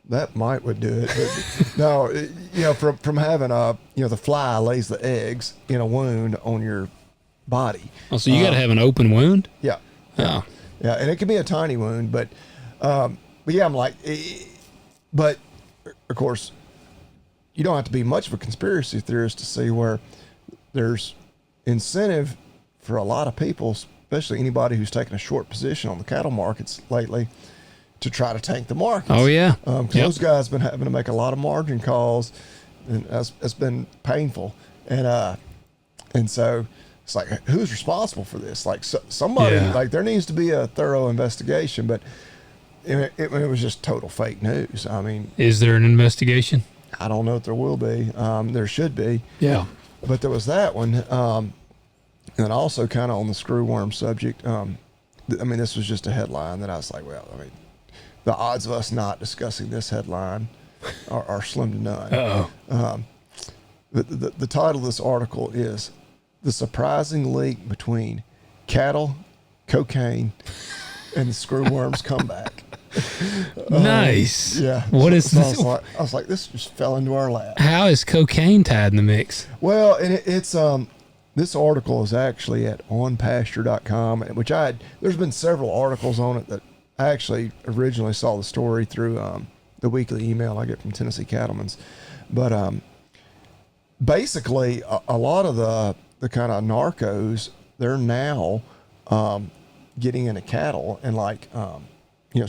That would do it. But no, from having the fly lays the eggs in a wound on your body. Oh, so you got to have an open wound? Yeah. Oh. Yeah, and it can be a tiny wound, but yeah, I'm but of course, you don't have to be much of a conspiracy theorist to see where there's incentive for a lot of people, especially anybody who's taken a short position on the cattle markets lately, to try to tank the markets. Oh yeah, those guys have been having to make a lot of margin calls, and that's been painful. And so it's who's responsible for this? Somebody there needs to be a thorough investigation. But it was just total fake news. I mean, is there an investigation? I don't know if there will be. There should be. Yeah. But there was that one. And also kind of on the screwworm subject, this was just a headline that I was like, well, the odds of us not discussing this headline are slim to none. Uh-oh. The title of this article is "The Surprising Link Between Cattle, Cocaine, and the Screwworm's Comeback." Nice. Yeah. What is So this? I was like, this just fell into our lap. How is cocaine tied in the mix? Well, and it's this article is actually at onpasture.com, which there's been several articles on it that I actually originally saw the story through the weekly email I get from Tennessee Cattlemen's. But basically, a lot of the kind of narcos, they're now getting into cattle and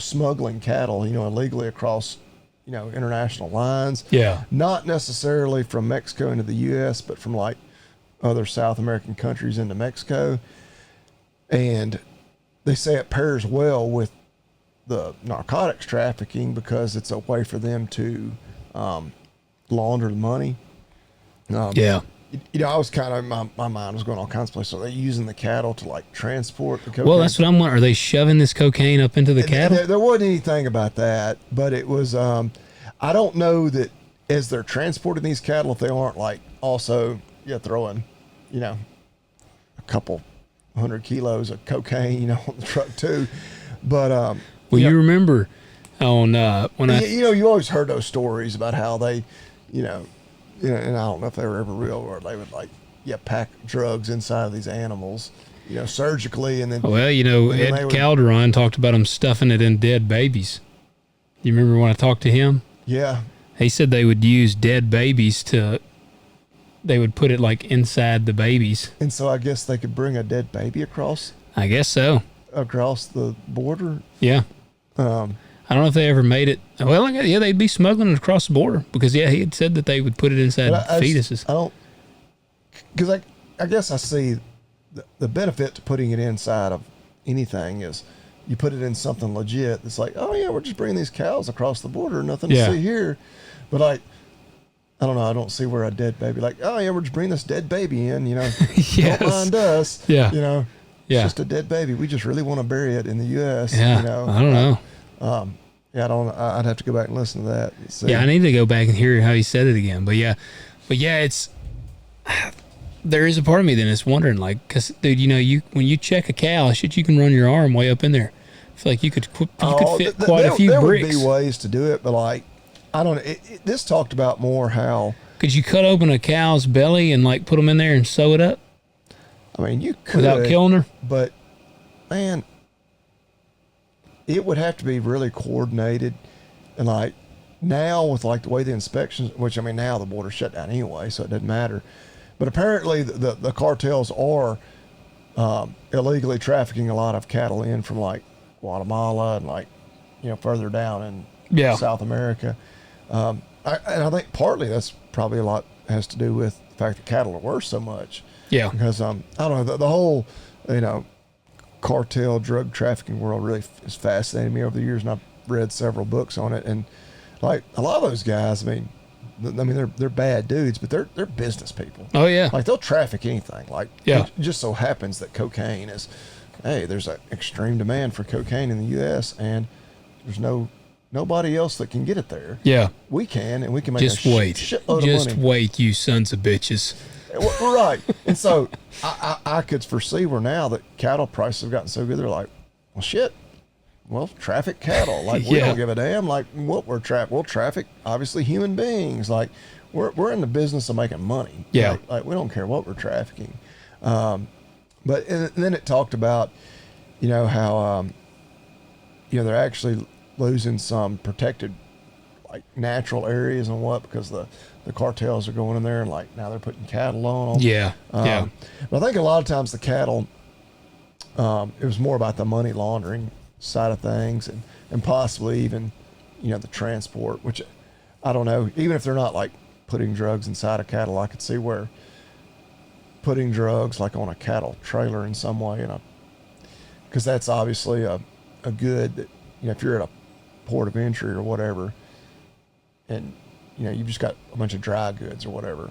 smuggling cattle, illegally across, international lines. Yeah. Not necessarily from Mexico into the U.S., but from like other South American countries into Mexico. And they say it pairs well with the narcotics trafficking because it's a way for them to launder the money. Yeah. I was kind of, my mind was going all kinds of places. So they're using the cattle to like transport the cocaine. Well, that's what I'm wondering. Are they shoving this cocaine up into the cattle? There wasn't anything about that, but it was, I don't know that as they're transporting these cattle, if they aren't like also throwing, a couple 100 kilos of cocaine, on the truck too. But, well, you remember on, when you always heard those stories about how they, and I don't know if they were ever real or they would pack drugs inside of these animals, surgically. And then, Ed Calderon talked about them stuffing it in dead babies. You remember when I talked to him? Yeah. He said they would use dead babies they would put it like inside the babies. And so I guess they could bring a dead baby across? I guess so. Across the border? Yeah. I don't know if they ever made it. Well, yeah, they'd be smuggling it across the border because, he had said that they would put it inside fetuses. Because I guess I see the benefit to putting it inside of anything is you put it in something legit that's like, oh, yeah, we're just bringing these cows across the border, nothing to see here. But I don't know, I don't see where a dead baby, oh, yeah, we're just bringing this dead baby in, Yes. Don't mind us. Yeah. It's just a dead baby. We just really want to bury it in the U.S. Yeah, I don't know. I'd have to go back and listen to that. And see. Yeah, I need to go back and hear how he said it again. But yeah, it's there is a part of me then that's wondering, because dude, when you check a cow, shit, you can run your arm way up in there. I feel like you could fit quite a few bricks. There would be ways to do it, but I don't know. This talked about more how. Could you cut open a cow's belly and put them in there and sew it up? I mean, you could without killing her, but man, it would have to be really coordinated, and now with the way the inspections, which now the border's shut down anyway, so it doesn't matter. But apparently the cartels are illegally trafficking a lot of cattle in from Guatemala and further down in South America. And I think partly that's probably a lot has to do with the fact that cattle are worth so much. Yeah. Because I don't know, the whole cartel drug trafficking world really has fascinated me over the years, and I've read several books on it. And a lot of those guys, they're bad dudes, but they're business people. Oh yeah. They'll traffic anything. It just so happens that cocaine is, there's an extreme demand for cocaine in the U.S. and there's nobody else that can get it there. Yeah. We can, and we can make shitload of money. Just wait, you sons of bitches. Right. And so I could foresee where now that cattle prices have gotten so good, they're like, well, shit. Well, traffic cattle. We don't give a damn. What we'll traffic, obviously, human beings. We're in the business of making money. Yeah. We don't care what we're trafficking. But and then it talked about, how, they're actually losing some protected, natural areas and because the cartels are going in there and now they're putting cattle on them. Yeah. But I think a lot of times the cattle, it was more about the money laundering side of things and possibly even, the transport, which I don't know, even if they're not putting drugs inside of cattle, I could see where putting drugs on a cattle trailer in some way, because that's obviously a good that, if you're at a port of entry or whatever, and you've just got a bunch of dry goods or whatever,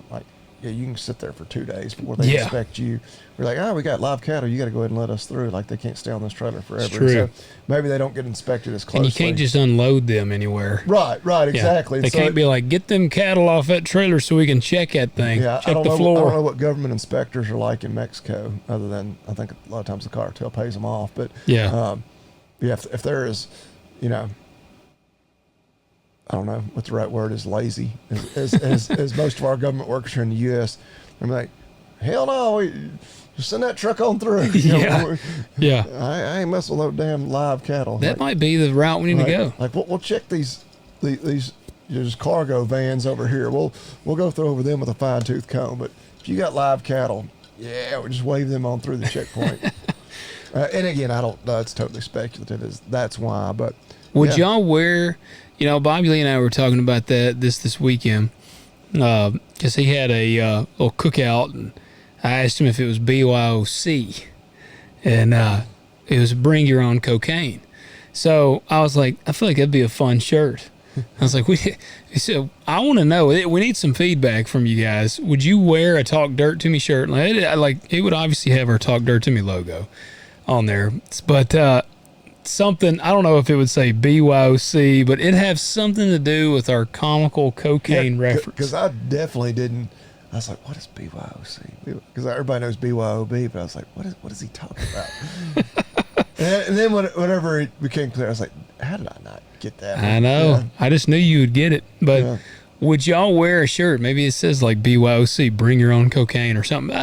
yeah, you can sit there for 2 days before they inspect you. We're like, oh, we got live cattle. You got to go ahead and let us through. Like, they can't stay on this trailer forever. It's true. So maybe they don't get inspected as closely. And you can't just unload them anywhere. Right, exactly. They can't be like, get them cattle off that trailer so we can check that thing. Yeah, check the I floor. don't know what government inspectors are like in Mexico, other than I think a lot of times the cartel pays them off. But if there is, you know, I don't know what the right word is, lazy, as most of our government workers here in the U.S. I'm like, hell no, just send that truck on through. I ain't messing with those damn live cattle. That might be the route we need to go. Like, we'll check these there's cargo vans over here. We'll go through over them with a fine tooth comb. But if you got live cattle, we'll just wave them on through the checkpoint. And again, I don't know. It's totally speculative. That's why. But would y'all wear? You know, Bobby Lee and I were talking about that this weekend because he had a little cookout, and I asked him if it was BYOC, and it was Bring Your Own Cocaine. So I was like, I feel like that'd be a fun shirt. I was like, he said, I want to know. We need some feedback from you guys. Would you wear a Talk Dirt to Me shirt? It would obviously have our Talk Dirt to Me logo on there, but something, I don't know if it would say BYOC, but it has something to do with our comical cocaine reference. Because I definitely didn't. I was like, what is BYOC? Because everybody knows BYOB, but I was like, what is he talking about? and then whenever it became clear, I was like, how did I not get that? I know. Yeah. I just knew you would get it. But would y'all wear a shirt? Maybe it says like BYOC, Bring Your Own Cocaine or something.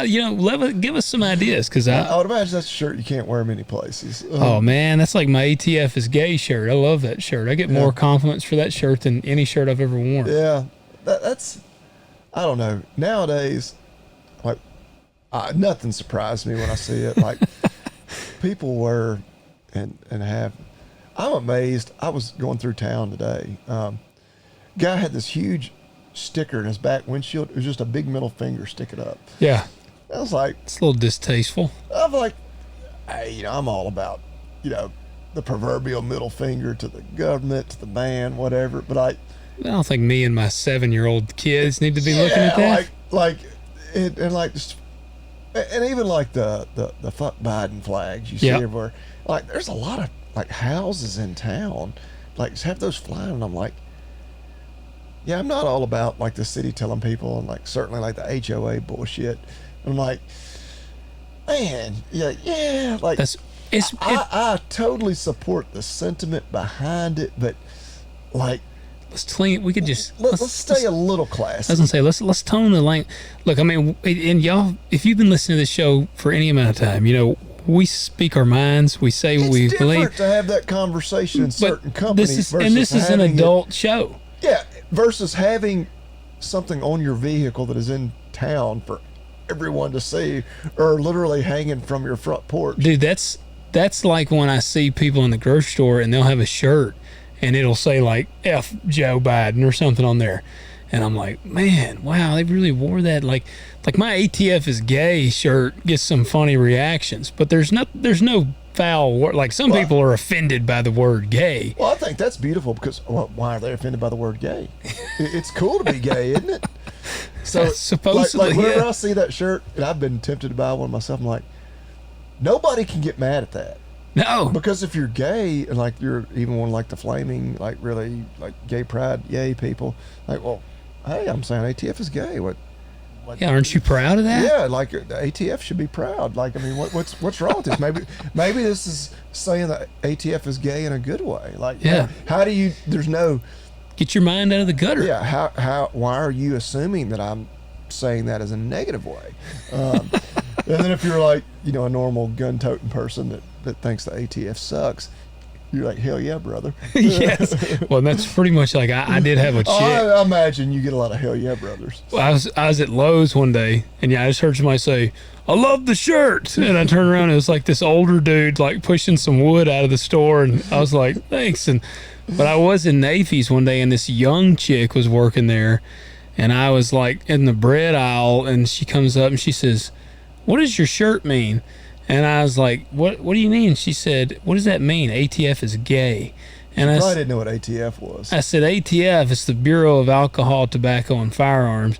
Give us some ideas. Because I would imagine that's a shirt you can't wear many places. Oh, man, that's like my ATF is gay shirt. I love that shirt. I get more compliments for that shirt than any shirt I've ever worn. Yeah. That's, I don't know. Nowadays, like, nothing surprised me when I see it. Like, people wear and have. I'm amazed. I was going through town today. Guy had this huge sticker in his back windshield. It was just a big middle finger sticking up. Yeah. I was like, it's a little distasteful. I'm like, hey, I'm all about, the proverbial middle finger to the government, to the man, whatever. But I don't think me and my 7-year-old kids need to be looking at that. And even like the fuck Biden flags you see everywhere. Like, there's a lot of like houses in town, like, just have those flying, and I'm like, yeah, I'm not all about like the city telling people, and like certainly like the HOA bullshit. I'm like, man, like I totally support the sentiment behind it, but like, let's stay a little classy. I was gonna say let's tone the language. Look, I mean, and y'all, if you've been listening to this show for any amount of time, we speak our minds. We say what we believe. It's different to have that conversation in certain companies. This is an adult show. Yeah, versus having something on your vehicle that is in town for everyone to see, or literally hanging from your front porch. Dude, that's like when I see people in the grocery store and they'll have a shirt and it'll say like F Joe Biden or something on there. And I'm like, man, wow, they really wore that. Like my ATF is gay shirt gets some funny reactions, but there's no foul word. Like, some people are offended by the word gay. Well, I think that's beautiful because, why are they offended by the word gay? It's cool to be gay, isn't it? So supposedly, like whenever I see that shirt, and I've been tempted to buy one myself, I'm like, nobody can get mad at that. No, because if you're gay and like you're even one like the flaming, like really like gay pride, yay people, like, well, hey, I'm saying ATF is gay. What? Yeah, aren't you proud of that? Yeah, like the ATF should be proud. Like, I mean, what's wrong with this? Maybe this is saying that ATF is gay in a good way. Like, how do you? There's no. Get your mind out of the gutter. Yeah. Why are you assuming that I'm saying that as a negative way? And then if you're like, a normal gun-toting person that thinks the ATF sucks, you're like, hell yeah, brother. Yes. Well, that's pretty much like I did have a chick. I imagine you get a lot of hell yeah, brothers. Well, I was at Lowe's one day, and I just heard somebody say, I love the shirt. And I turned around, and it was like this older dude, like pushing some wood out of the store. And I was like, thanks. But I was in Nafy's one day, and this young chick was working there. And I was like in the bread aisle, and she comes up and she says, what does your shirt mean? And I was like, what do you mean? She said, what does that mean? ATF is gay. And I probably didn't know what ATF was. I said, ATF is the Bureau of Alcohol, Tobacco, and Firearms.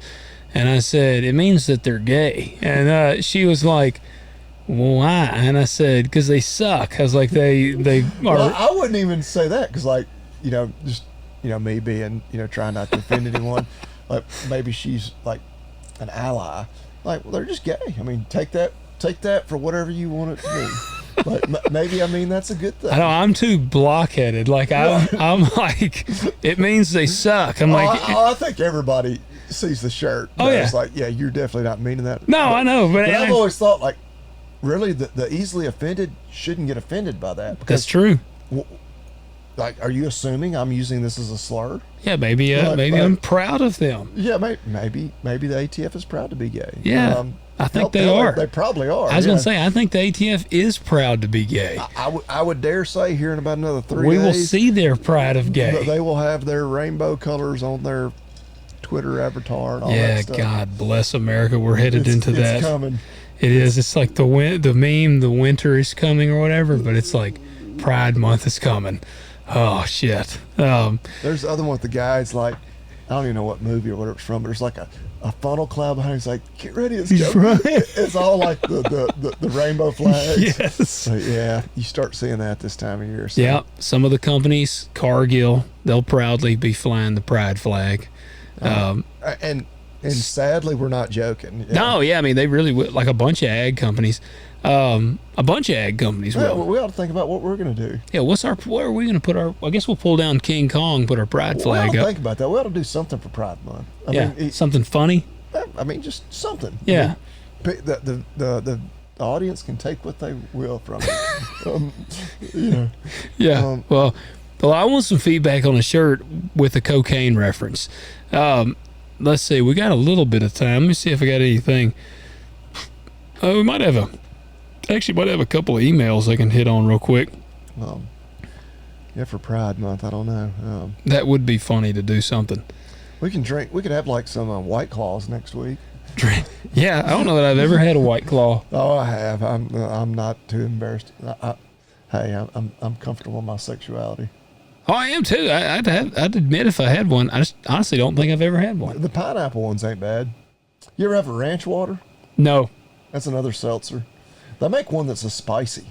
And I said, it means that they're gay. And she was like, well, why? And I said, because they suck. I was like, they are. Well, I wouldn't even say that because, like, just, me being, trying not to offend anyone, like, maybe she's, like, an ally. Like, well, they're just gay. I mean, take that for whatever you want it to be. Like, maybe, that's a good thing. I know, I'm too blockheaded. Like, I'm like, it means they suck. I'm like, I think everybody sees the shirt. Oh, yeah. It's like, yeah, you're definitely not meaning that. no, I know. But I've always thought, like, really, the easily offended shouldn't get offended by that. That's true. Like, are you assuming I'm using this as a slur? Yeah, maybe I'm proud of them. Yeah, maybe the ATF is proud to be gay. Yeah, I think they are. They probably are. I was going to say, I think the ATF is proud to be gay. I would dare say here in about another 3 we days, will see their pride of gay. They will have their rainbow colors on their Twitter avatar and all that stuff. God bless America. We're headed into that. It's coming. It is. It's like the meme, the winter is coming or whatever, but it's like Pride Month is coming. Oh, shit. There's the other one with the guys, like, I don't even know what movie or whatever it's from, but there's like a funnel cloud behind. He's like, get ready, it's going. Right. It's all like the rainbow flags. Yes. So, yeah, you start seeing that this time of year. So. Yeah, some of the companies, Cargill, they'll proudly be flying the pride flag. And sadly, we're not joking. Yeah. No, yeah, I mean, they really would, like a bunch of ag companies. Yeah, will. we ought to think about what we're going to do. Yeah, where are we going to put our, I guess we'll pull down King Kong, put our pride flag we ought to up. think about that. We ought to do something for Pride Month. I mean, something funny. I mean, just something. Yeah. I mean, the audience can take what they will from it. Yeah. Well, I want some feedback on a shirt with a cocaine reference. Let's see. We got a little bit of time. Let me see if I got anything. We might have a couple of emails I can hit on real quick. Yeah, for Pride Month, I don't know. That would be funny to do something. We can drink. We could have like some White Claws next week. Yeah, I don't know that I've ever had a White Claw. Oh, I have. I'm not too embarrassed. I'm comfortable in my sexuality. Oh, I am too. I'd admit if I had one. I just honestly don't think I've ever had one. The pineapple ones ain't bad. You ever have a ranch water? No. That's another seltzer. They make one that's a spicy.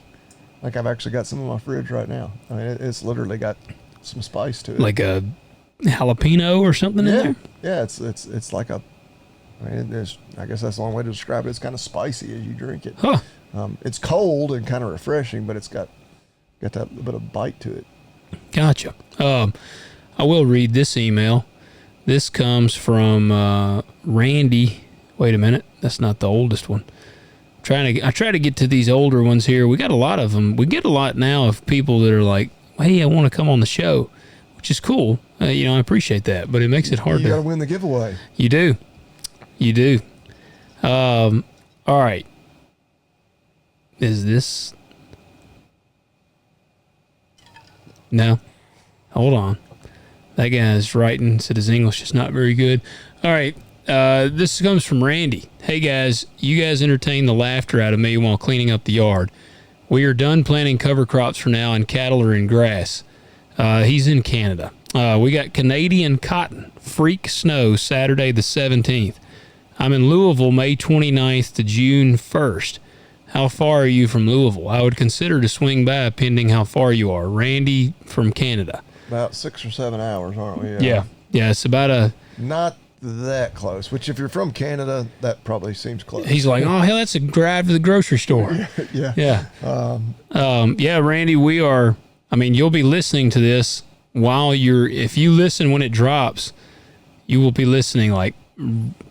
Like I've actually got some in my fridge right now. I mean, it's literally got some spice to it. Like a jalapeno or something in there? Yeah, it's like a. I mean, I guess that's the only way to describe it. It's kind of spicy as you drink it. Huh. It's cold and kind of refreshing, but it's got that little bit of bite to it. Gotcha. I will read this email. This comes from Randy. Wait a minute, that's not the oldest one. I try to get to these older ones here. We got a lot of them. We get a lot now of people that are like, "Hey, I want to come on the show," which is cool. I appreciate that, but it makes it hard. You got to win the giveaway. You do. All right. Is this? No. Hold on. That guy's writing, said his English is not very good. All right. This comes from Randy. Hey, guys. You guys entertain the laughter out of me while cleaning up the yard. We are done planting cover crops for now, and cattle are in grass. He's in Canada. We got Canadian cotton. Freak snow Saturday the 17th. I'm in Louisville May 29th to June 1st. How far are you from Louisville? I would consider to swing by pending how far you are. Randy from Canada. About 6 or 7 hours, aren't we? Yeah, it's about not that close, which if you're from Canada, that probably seems close. He's like, oh, hell, that's a drive to the grocery store. Yeah. Yeah, Randy, we are, you'll be listening to this if you listen when it drops, you will be listening like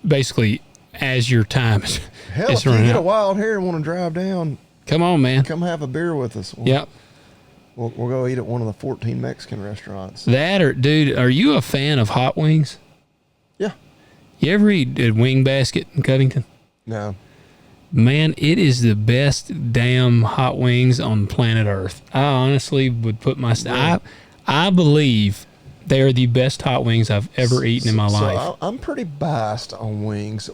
basically as your time is Hell, if you get a wild hair and want to drive down, come on, man. Come have a beer with us. Yep. We'll go eat at one of the 14 Mexican restaurants. Dude, are you a fan of hot wings? Yeah. You ever eat at Wing Basket in Covington? No. Man, it is the best damn hot wings on planet Earth. I honestly would put I believe they are the best hot wings I've ever eaten in my life. I'm pretty biased on wings.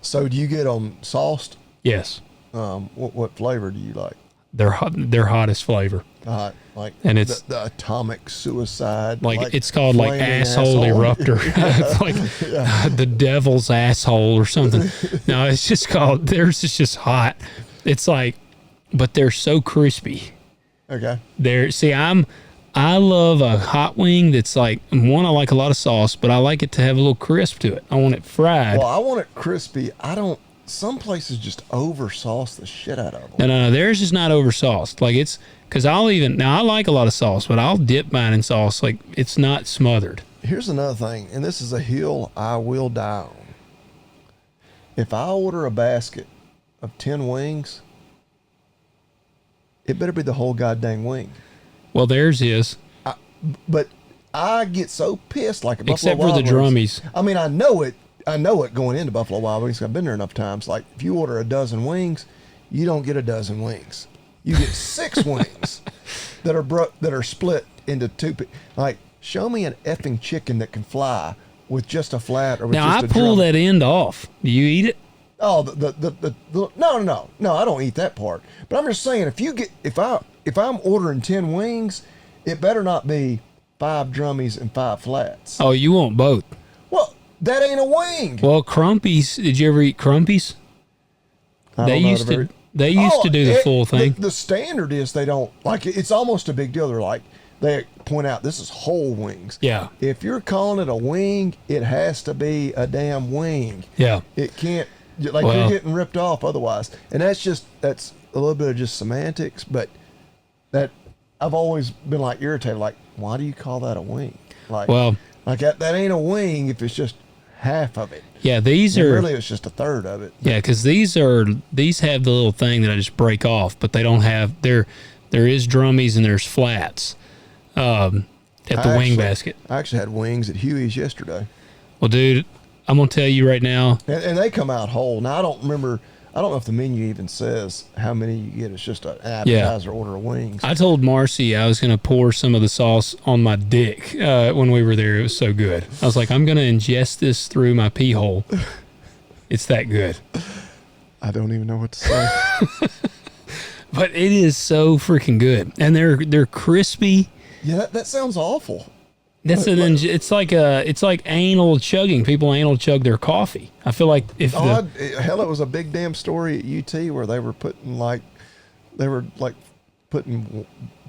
So do you get them sauced? Yes. What flavor do you like? Their hottest flavor. Like, and it's the atomic suicide. like it's called like flaming asshole eruptor. It's like the devil's asshole or something. No, it's just called. Theirs is just hot. It's like, but they're so crispy. Okay. I love a hot wing that's like, one, I like a lot of sauce, but I like it to have a little crisp to it. I want it fried. Well, I want it crispy. Some places just over sauce the shit out of them. No, theirs is not over sauced. Like it's, because I like a lot of sauce, but I'll dip mine in sauce. Like it's not smothered. Here's another thing, and this is a hill I will die on. If I order a basket of 10 wings, it better be the whole goddamn wing. Well, theirs is. But I get so pissed, like a Buffalo Except for Wild the Wings. drummies. I mean, I know it going into Buffalo Wild Wings. I've been there enough times. Like, if you order a dozen wings, you don't get a dozen wings. You get 6 wings that are split into 2. Like, show me an effing chicken that can fly with just a flat or with Now, just I a pull drum. that end off. Do you eat it? Oh, no, I don't eat that part. But I'm just saying, if I'm ordering 10 wings, it better not be 5 drummies and 5 flats. Oh, you want both. Well, that ain't a wing. Well, Crumpies, did you ever eat Crumpies? They used to do the full thing. The standard is they don't, like, it's almost a big deal. They're like, they point out this is whole wings. Yeah. If you're calling it a wing, it has to be a damn wing. Yeah. It can't, like, you're getting ripped off otherwise. And that's a little bit of just semantics, but that I've always been like irritated, like, why do you call that a wing? Like, that ain't a wing if it's just half of it. Yeah, these and are really it's just a third of it. Yeah, because these have the little thing that I just break off, but they don't have there is drummies and there's flats at the wing basket. I actually had wings at Huey's yesterday. Well, dude, I'm gonna tell you right now, and they come out whole. Now I don't know if the menu even says how many you get. It's just an appetizer order of wings. I told Marcy I was going to pour some of the sauce on my dick when we were there. It was so good. I was like, I'm going to ingest this through my pee hole. It's that good. I don't even know what to say. But it is so freaking good. And they're crispy. Yeah, that sounds awful. It's like anal chugging. People anal chug their coffee. I feel like it was a big damn story at UT where they were putting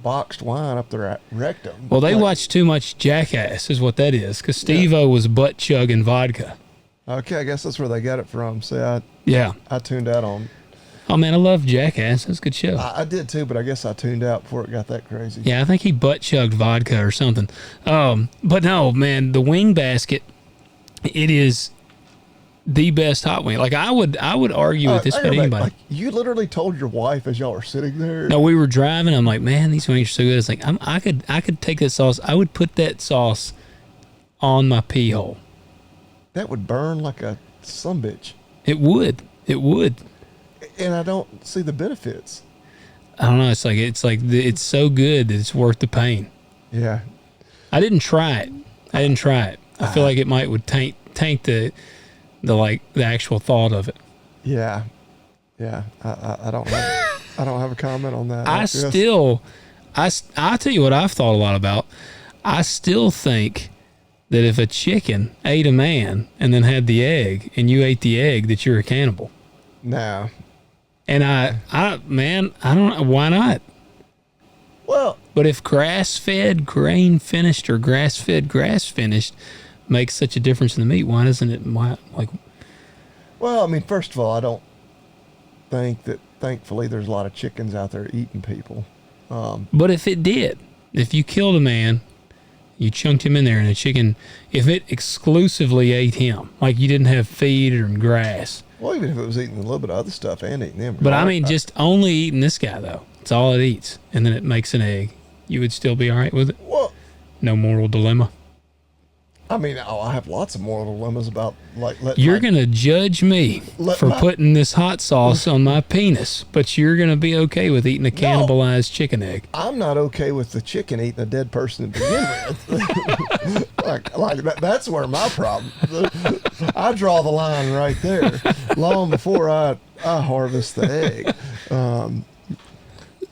boxed wine up their rectum. Well, they watch too much Jackass, is what that is. Because Steve-O was butt chugging vodka. Okay, I guess that's where they got it from. See, I tuned out on. Oh man, I love Jackass. That's a good show. I did too, but I guess I tuned out before it got that crazy. Yeah, I think he butt chugged vodka or something. But no, man, the wing basket, it is the best hot wing. Like I would argue with this about anybody. Like, you literally told your wife as y'all were sitting there. No, we were driving. I'm like, man, these wings are so good. It's like I could take that sauce. I would put that sauce on my pee hole. That would burn like a sumbitch. It would. And I don't see the benefits. I don't know. It's so good that it's worth the pain. Yeah. I didn't try it. I feel like it would taint the actual thought of it. Yeah. Yeah. I don't have a comment on that. I'll tell you what I've thought a lot about. I still think that if a chicken ate a man and then had the egg and you ate the egg, that you're a cannibal. No. And I don't know. Why not? Well, but if grass-fed, grain-finished, or grass-fed, grass-finished makes such a difference in the meat, why doesn't it? Well, I mean, first of all, I don't think that. Thankfully, there's a lot of chickens out there eating people. But if it did, if you killed a man, you chunked him in there, and a chicken, if it exclusively ate him, like you didn't have feed or grass. Well, even if it was eating a little bit of other stuff and eating them. But I mean, just only eating this guy, though. It's all it eats. And then it makes an egg. You would still be all right with it? Well, no moral dilemma? I mean, I have lots of moral dilemmas about, like... You're going to judge me for putting this hot sauce on my penis, but you're going to be okay with eating a cannibalized chicken egg. I'm not okay with the chicken eating a dead person to begin with. That's where my problem... I draw the line right there, long before I harvest the egg.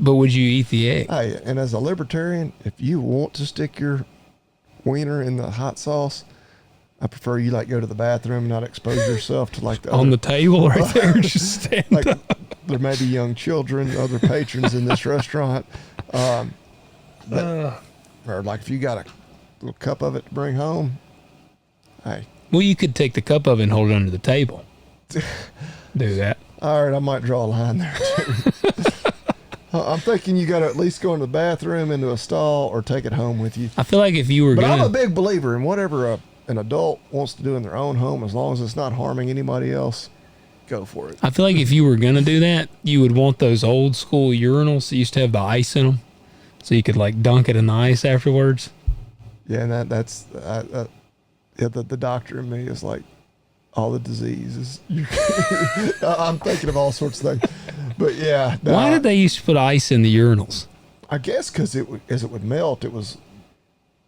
But would you eat the egg? Hey, and as a libertarian, if you want to stick your wiener in the hot sauce, I prefer you like go to the bathroom and not expose yourself to like the On other, the table right there, just stand like up. there may be young children, other patrons in this restaurant. Or like if you got a little cup of it to bring home, hey. Well, you could take the cup of it and hold it under the table. Do that. All right, I might draw a line there too. I'm thinking you got to at least go into the bathroom, into a stall, or take it home with you. I feel like if you were But I'm gonna, a big believer in whatever an adult wants to do in their own home, as long as it's not harming anybody else, go for it. I feel like if you were gonna do that, you would want those old school urinals that used to have the ice in them, so you could like dunk it in the ice afterwards. Yeah, and that's the doctor in me is like, all the diseases. I'm thinking of all sorts of things. But yeah. Why did they used to put ice in the urinals? I guess because as it would melt, it was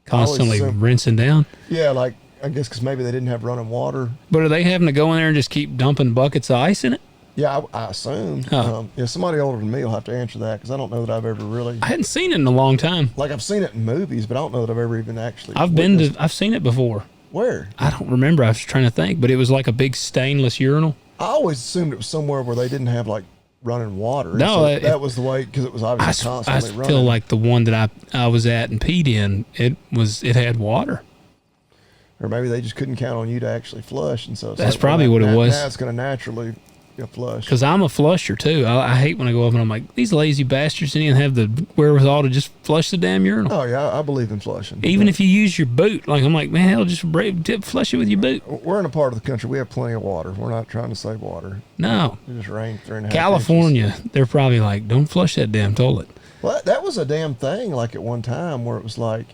Constantly rinsing down? Yeah, like, I guess because maybe they didn't have running water. But are they having to go in there and just keep dumping buckets of ice in it? Yeah, I assume. Oh. Yeah, somebody older than me will have to answer that because I don't know that I've ever really. I hadn't seen it in a long time. Like, I've seen it in movies, but I don't know that I've ever even actually. I've seen it before. Where? I don't remember. I was trying to think, but it was like a big stainless urinal. I always assumed it was somewhere where they didn't have like running water. No, so that was the way because it was obviously constantly running. I feel like the one that I was at and peed in, it had water. Or maybe they just couldn't count on you to actually flush, and so it's That's like, probably what it was. Now it's going to naturally flush. Because I'm a flusher too. I hate when I go up and I'm like, these lazy bastards didn't even have the wherewithal to just flush the damn urinal. Oh yeah, I believe in flushing. Even if you use your boot, like I'm like, man, hell, just flush it with your boot. We're in a part of the country we have plenty of water. We're not trying to save water. No, It just rained 3.5 California, inches. they're probably like, don't flush that damn toilet. Well, that was a damn thing. Like at one time where it was like,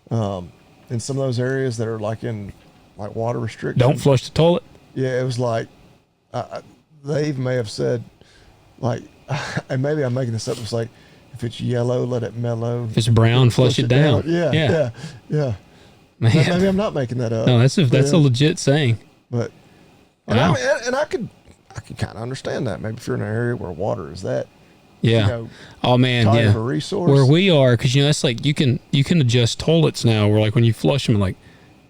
in some of those areas that are like in like water restrictions. Don't flush the toilet. Yeah, it was like, they even may have said, like, and maybe I'm making this up. It's like, if it's yellow, let it mellow. If it's brown, flush it down. Yeah. Man. Maybe I'm not making that up. No, that's a legit saying. But, Wow. I could kind of understand that. Maybe if you're in an area where water is that, Yeah. Oh man, tight yeah. of a resource. Where we are, because it's like you can adjust toilets now. Where like when you flush them, it like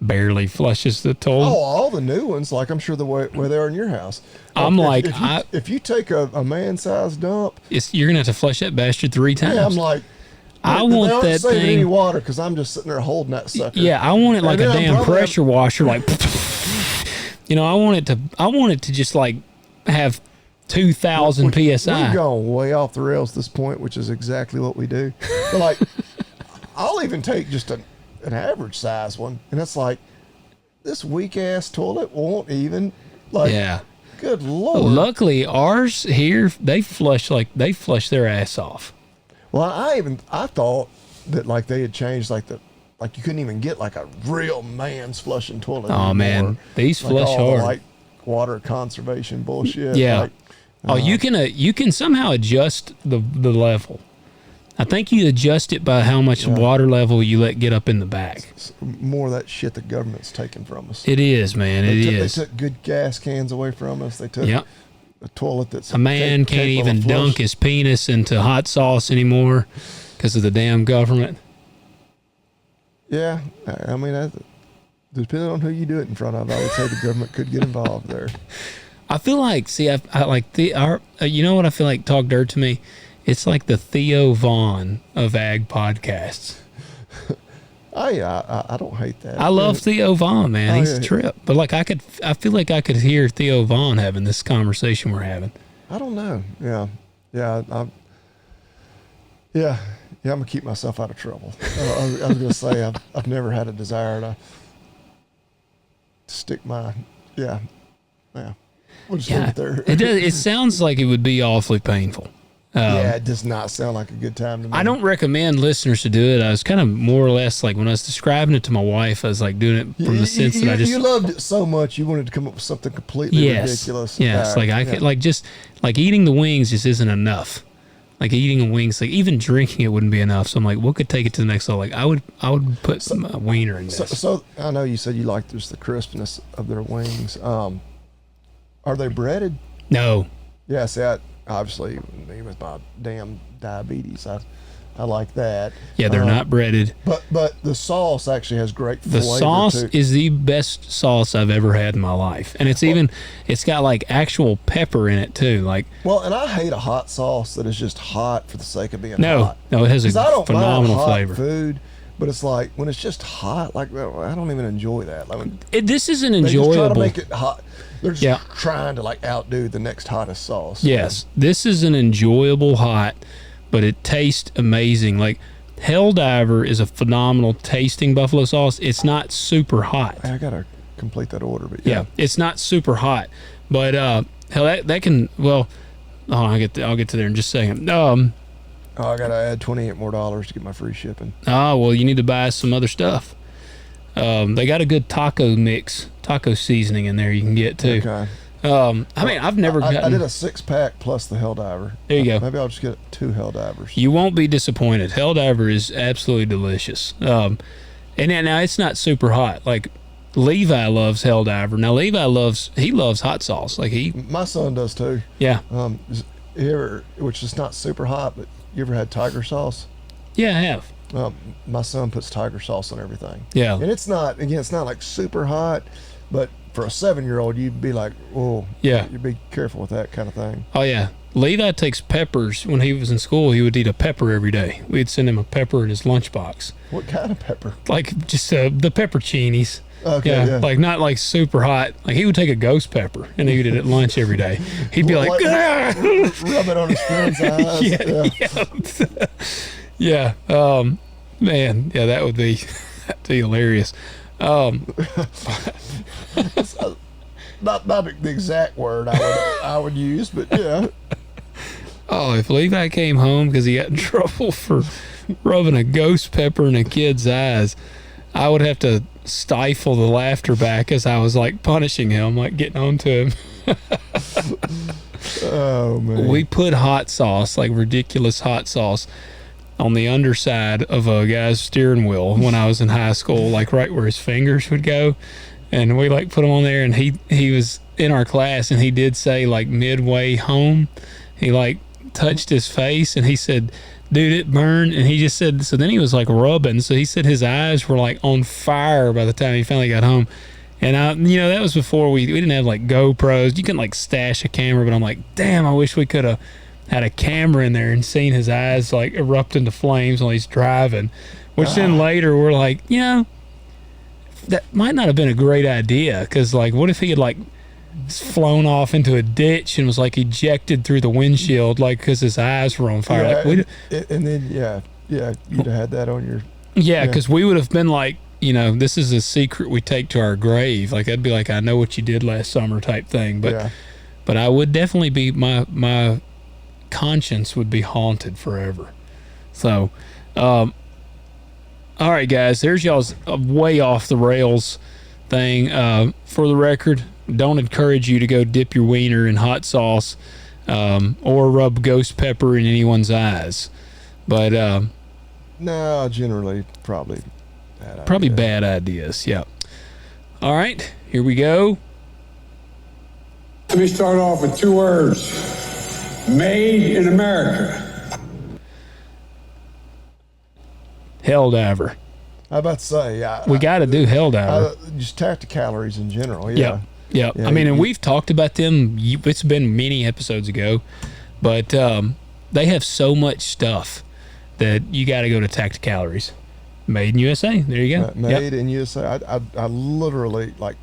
barely flushes the toilet. Oh, all the new ones, like I'm sure the way where they are in your house. I'm if you take a man-sized dump, you're gonna have to flush that bastard 3 times. yeah, I'm like, I they want aren't that saving any thing. water because I'm just sitting there holding that sucker. Yeah, I want it like a And then I'm damn probably pressure washer. Like, I want it to just like have 2,000 psi. We've gone way off the rails at this point, which is exactly what we do. But like, I'll even take just an average size one, and it's like this weak ass toilet won't even like. Yeah. Good Lord. Luckily, ours here they flush their ass off. Well, I thought that like they had changed like you couldn't even get like a real man's flushing toilet. Oh anymore. man, these Like flush all the, hard. like water conservation bullshit. Yeah. Like, You can somehow adjust the level. I think you adjust it by how much water level you let get up in the bag. more of that shit the government's taking from us. It is, man. They took good gas cans away from us. They took a toilet that's a man can't even dunk his penis into hot sauce anymore because of the damn government. Yeah, I mean, depending on who you do it in front of, I would say the government could get involved there. I feel like, I like you know what I feel like? Talk dirt to me. It's like the Theo Vaughn of ag podcasts. I don't hate that. I love Theo Vaughn, man. Oh, He's yeah. a trip. But like I feel like I could hear Theo Vaughn having this conversation we're having. I don't know. Yeah. I'm gonna keep myself out of trouble. I was gonna say I've never had a desire to stick my yeah. We'll just leave it there. It does. It sounds like it would be awfully painful. Yeah, it does not sound like a good time to me. I don't recommend listeners to do it. I was kind of more or less like when I was describing it to my wife, I was like doing it from the sense that I just you loved it so much you wanted to come up with something completely ridiculous. Yes, like I could like just like eating the wings just isn't enough. Like eating the wings, like even drinking it wouldn't be enough. So I'm like, what could take it to the next level? Like I would put some wiener in this. So I know you said you like just the crispness of their wings. Are they breaded? No. Yeah, see, obviously, me with my damn diabetes, I like that. Yeah, they're not breaded. But the sauce actually has great The flavor sauce too. is the best sauce I've ever had in my life, and it's got like actual pepper in it too. Like, Well, and I hate a hot sauce that is just hot for the sake of being hot. no, it has a 'Cause I don't phenomenal mind hot flavor. food, but it's like when it's just hot, like I don't even enjoy that. Like when This is an they just try enjoyable. to make it hot. They're just Yeah. trying to like outdo the next hottest sauce. Yes, this is an enjoyable hot, but it tastes amazing. Like, Helldiver is a phenomenal tasting buffalo sauce. It's not super hot. I gotta complete that order, but Yeah, it's not super hot, but hell, that can well. Oh, I'll get to there in just a second. Oh, I gotta add $28 more to get my free shipping. Well, you need to buy some other stuff. They got a good taco seasoning in there you can get too. Okay. I mean, I've never gotten. I did a 6-pack plus the Helldiver. There you go. Maybe I'll just get 2 Helldivers. You won't be disappointed. Helldiver is absolutely delicious. And now it's not super hot. Like, Levi loves Helldiver. Now Levi loves hot sauce. Like My son does too. Yeah. Which is not super hot, but you ever had tiger sauce? Yeah, I have. My son puts tiger sauce on everything. Yeah. And it's not like super hot, but for a 7-year-old, you'd be like, oh, Yeah. you'd be careful with that kind of thing. Oh yeah. Levi takes peppers. When he was in school, he would eat a pepper every day. We'd send him a pepper in his lunchbox. What kind of pepper? Like just the pepperoncinis. Okay, Yeah, like not like super hot. Like he would take a ghost pepper and eat it at lunch every day. He'd be like, Rub it on his friend's eyes. yeah. Man, yeah, that would be hilarious. Not the exact word I would use, but yeah. Oh, if Levi came home because he got in trouble for rubbing a ghost pepper in a kid's eyes, I would have to stifle the laughter back as I was like punishing him, like getting on to him. Oh man. We put hot sauce, like ridiculous hot sauce, on the underside of a guy's steering wheel when I was in high school, like right where his fingers would go. And we like put him on there, and he was in our class, and he did say like midway home, he like touched his face and he said, dude, it burned. And he just said, so then he was like rubbing. So he said his eyes were like on fire by the time he finally got home. And that was before we didn't have like GoPros. You couldn't like stash a camera, but I'm like, damn, I wish we could have had a camera in there and seen his eyes like erupt into flames while he's driving. Which then later we're like, that might not have been a great idea, because like, what if he had like flown off into a ditch and was like ejected through the windshield, like because his eyes were on fire? And then you'd have had that on your. Yeah, because we would have been like, this is a secret we take to our grave. Like, I'd be like, I know what you did last summer type thing. But I would definitely be, my conscience would be haunted forever. So, all right, guys, there's y'all's way off the rails thing. For the record, don't encourage you to go dip your wiener in hot sauce or rub ghost pepper in anyone's eyes. But no, generally probably bad ideas. Yeah. All right, here we go. Let me start off with 2 words: made in America. Helldiver. I was about to say, we got to do Helldiver. Just Tacticalories in general. Yeah. I mean, and we've talked about them. It's been many episodes ago, but they have so much stuff that you got to go to Tacticalories. Made in USA. There you go. Made in USA. I literally, like,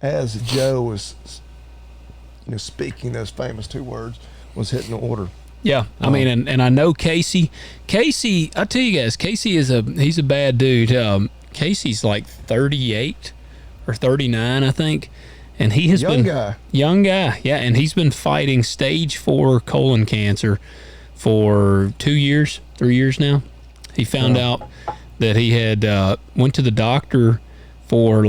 as Joe was, speaking those famous 2 words, was hitting the order. Yeah, I mean, and I know Casey. I tell you guys, Casey he's a bad dude. Casey's like 38 or 39, I think, and he has young guy. Yeah, and he's been fighting stage 4 colon cancer for 2 years, 3 years now. He found out that he had went to the doctor for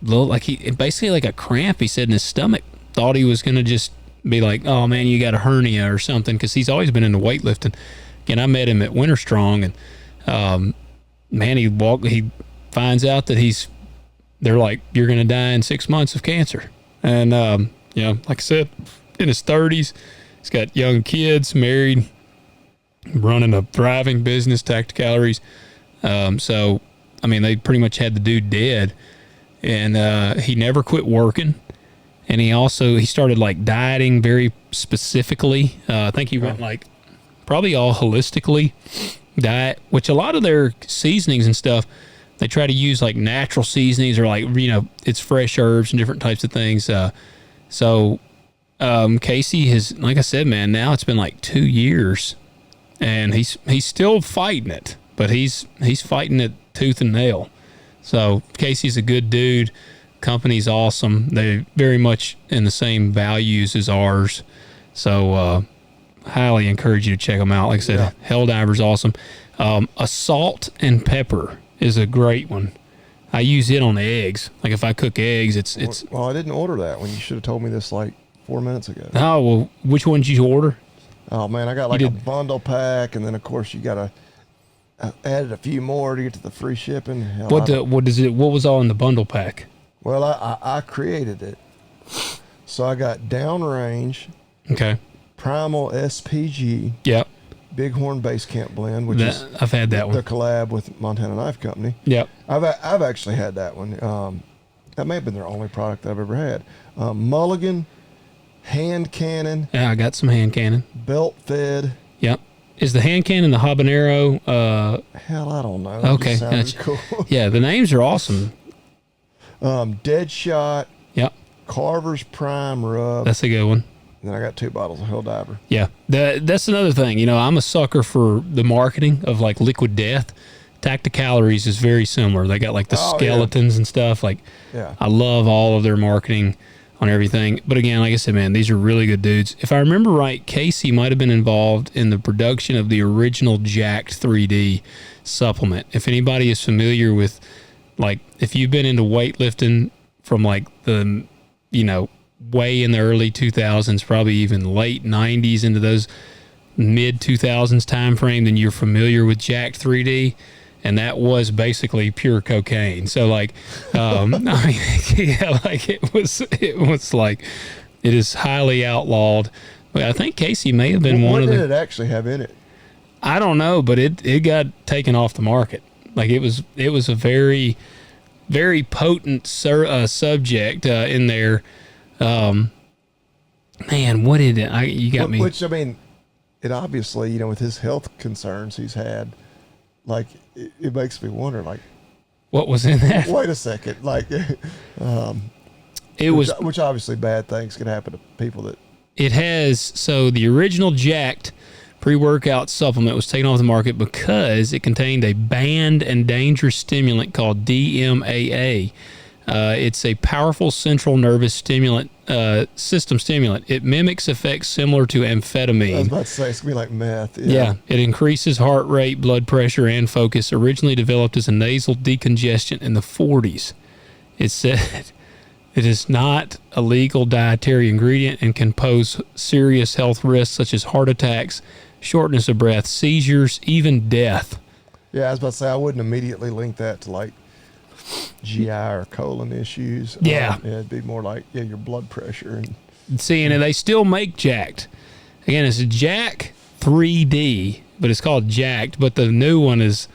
basically like a cramp. He said in his stomach. Thought he was gonna just be like, oh man, you got a hernia or something, because he's always been into weightlifting. Again, I met him at Winter Strong, and he finds out that they're like, you're gonna die in 6 months of cancer. And like I said, in his 30s, He's got young kids, married, running a thriving business, Tacticalories. So, I mean, they pretty much had the dude dead. And he never quit working. And he started like dieting very specifically. I think he went like probably all holistically diet, which a lot of their seasonings and stuff, they try to use like natural seasonings or like, it's fresh herbs and different types of things. Casey has, like I said, man, now it's been like 2 years and he's still fighting it, but he's fighting it tooth and nail. So Casey's a good dude. Company's awesome. They're very much in the same values as ours. So, highly encourage you to check them out. Like I said, Helldiver's awesome. Salt and pepper is a great one. I use it on the eggs. Like if I cook eggs, it's. Well, I didn't order that one. You should have told me this like 4 minutes ago. Oh, well, which one did you order? Oh man, I got like a bundle pack, and then of course you gotta added a few more to get to the free shipping. Hell, what was all in the bundle pack? Well, I created it. So I got Downrange. Okay. Primal SPG. Yep. Bighorn Base Camp Blend, which is I've had that one. The collab with Montana Knife Company. Yep. I've actually had that one. That may have been their only product I've ever had. Mulligan, hand cannon. Yeah, I got some hand cannon. Belt fed. Yep. Is the hand cannon the habanero? Hell, I don't know. Okay. Cool. Yeah, the names are awesome. Dead Shot. Yep. Carver's Prime Rub. That's a good one. And then I got 2 bottles of Helldiver. Yeah. That's another thing. I'm a sucker for the marketing of like Liquid Death. Tacticalories is very similar. They got like the skeletons and stuff. Like, I love all of their marketing on everything. But again, like I said, man, these are really good dudes. If I remember right, Casey might have been involved in the production of the original Jacked 3D supplement. If anybody is familiar with, like, if you've been into weightlifting from like the, way in the early 2000s, probably even late 90s into those mid 2000s time frame, then you're familiar with Jacked 3D. And that was basically pure cocaine. So like, it was like, it is highly outlawed. But I think Casey may have been one of them. What did it actually have in it? I don't know, but it got taken off the market. Like it was a very, very potent subject in there. Man, what did it? You got me. Which, I mean, it obviously, with his health concerns he's had, like, it makes me wonder, like, what was in that? Wait a second, like, which obviously bad things can happen to people that. It has, so the original Jacked pre-workout supplement was taken off the market because it contained a banned and dangerous stimulant called DMAA. It's a powerful central nervous stimulant, system stimulant. It mimics effects similar to amphetamine. I was about to say, it's going to be like meth. Yeah, it increases heart rate, blood pressure, and focus. Originally developed as a nasal decongestant in the 40s. It said it is not a legal dietary ingredient and can pose serious health risks such as heart attacks, shortness of breath, seizures, even death. Yeah, I was about to say, I wouldn't immediately link that to like GI or colon issues. Yeah. It'd be more like, your blood pressure. And they still make Jacked. Again, it's a Jack 3D, but it's called Jacked, but the new one is,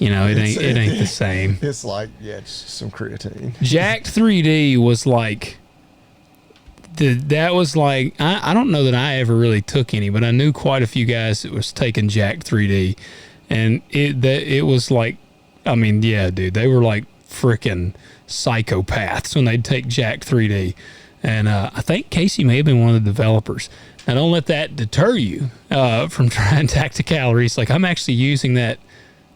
it ain't the same. It's like, it's some creatine. Jacked 3D was like, that was like, I don't know that I ever really took any, but I knew quite a few guys that was taking Jacked 3D. And it was like, I mean, yeah, dude, they were like freaking psychopaths when they'd take Jacked 3D. And I think Casey may have been one of the developers. Now, don't let that deter you from trying Tacticalories. Like, I'm actually using that.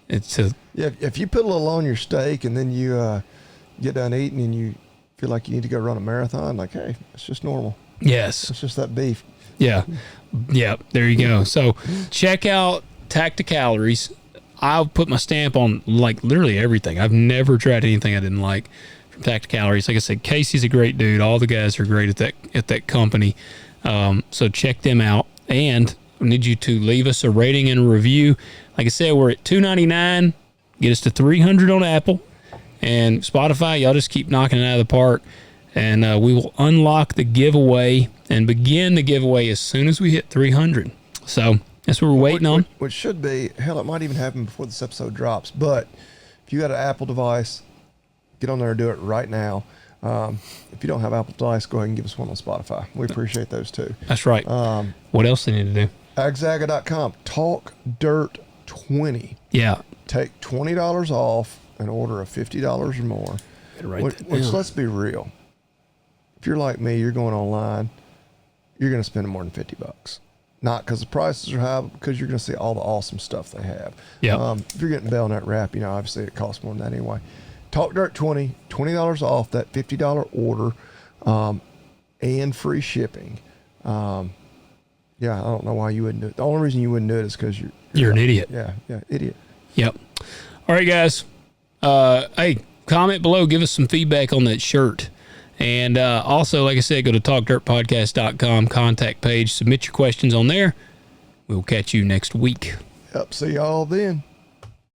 If you put a little on your steak and then you get done eating and you feel like you need to go run a marathon, like, hey, it's just normal. Yes. It's just that beef. Yeah. Yeah, there you go. So check out Tacticalories. I'll put my stamp on like literally everything. I've never tried anything I didn't like from Tacticalories. Like I said, Casey's a great dude. All the guys are great at that company. So check them out. And I need you to leave us a rating and a review. Like I said, we're at $2.99. Get us to 300 on Apple and Spotify. Y'all just keep knocking it out of the park. And we will unlock the giveaway and begin the giveaway as soon as we hit 300. So that's what we're waiting on. Which should be, hell, it might even happen before this episode drops. But if you got an Apple device, get on there and do it right now. If you don't have Apple device, go ahead and give us one on Spotify. We appreciate those too. That's right. What else they need to do? Agzaga.com. Talk Dirt 20. Yeah. Take $20 off and order a $50 or more. Which let's be real. If you're like me, you're going online, you're going to spend more than $50. Not because the prices are high, but because you're going to see all the awesome stuff they have. Yeah. If you're getting Belknap wrap, obviously it costs more than that anyway. Talk Dirt 20, $20 off that $50 order, and free shipping. Yeah, I don't know why you wouldn't do it. The only reason you wouldn't do it is because you're an idiot. Yeah, idiot. Yep. All right, guys. Hey, comment below. Give us some feedback on that shirt. And also, like I said, go to talkdirtpodcast.com, contact page, submit your questions on there. We'll catch you next week. Yep, see y'all then.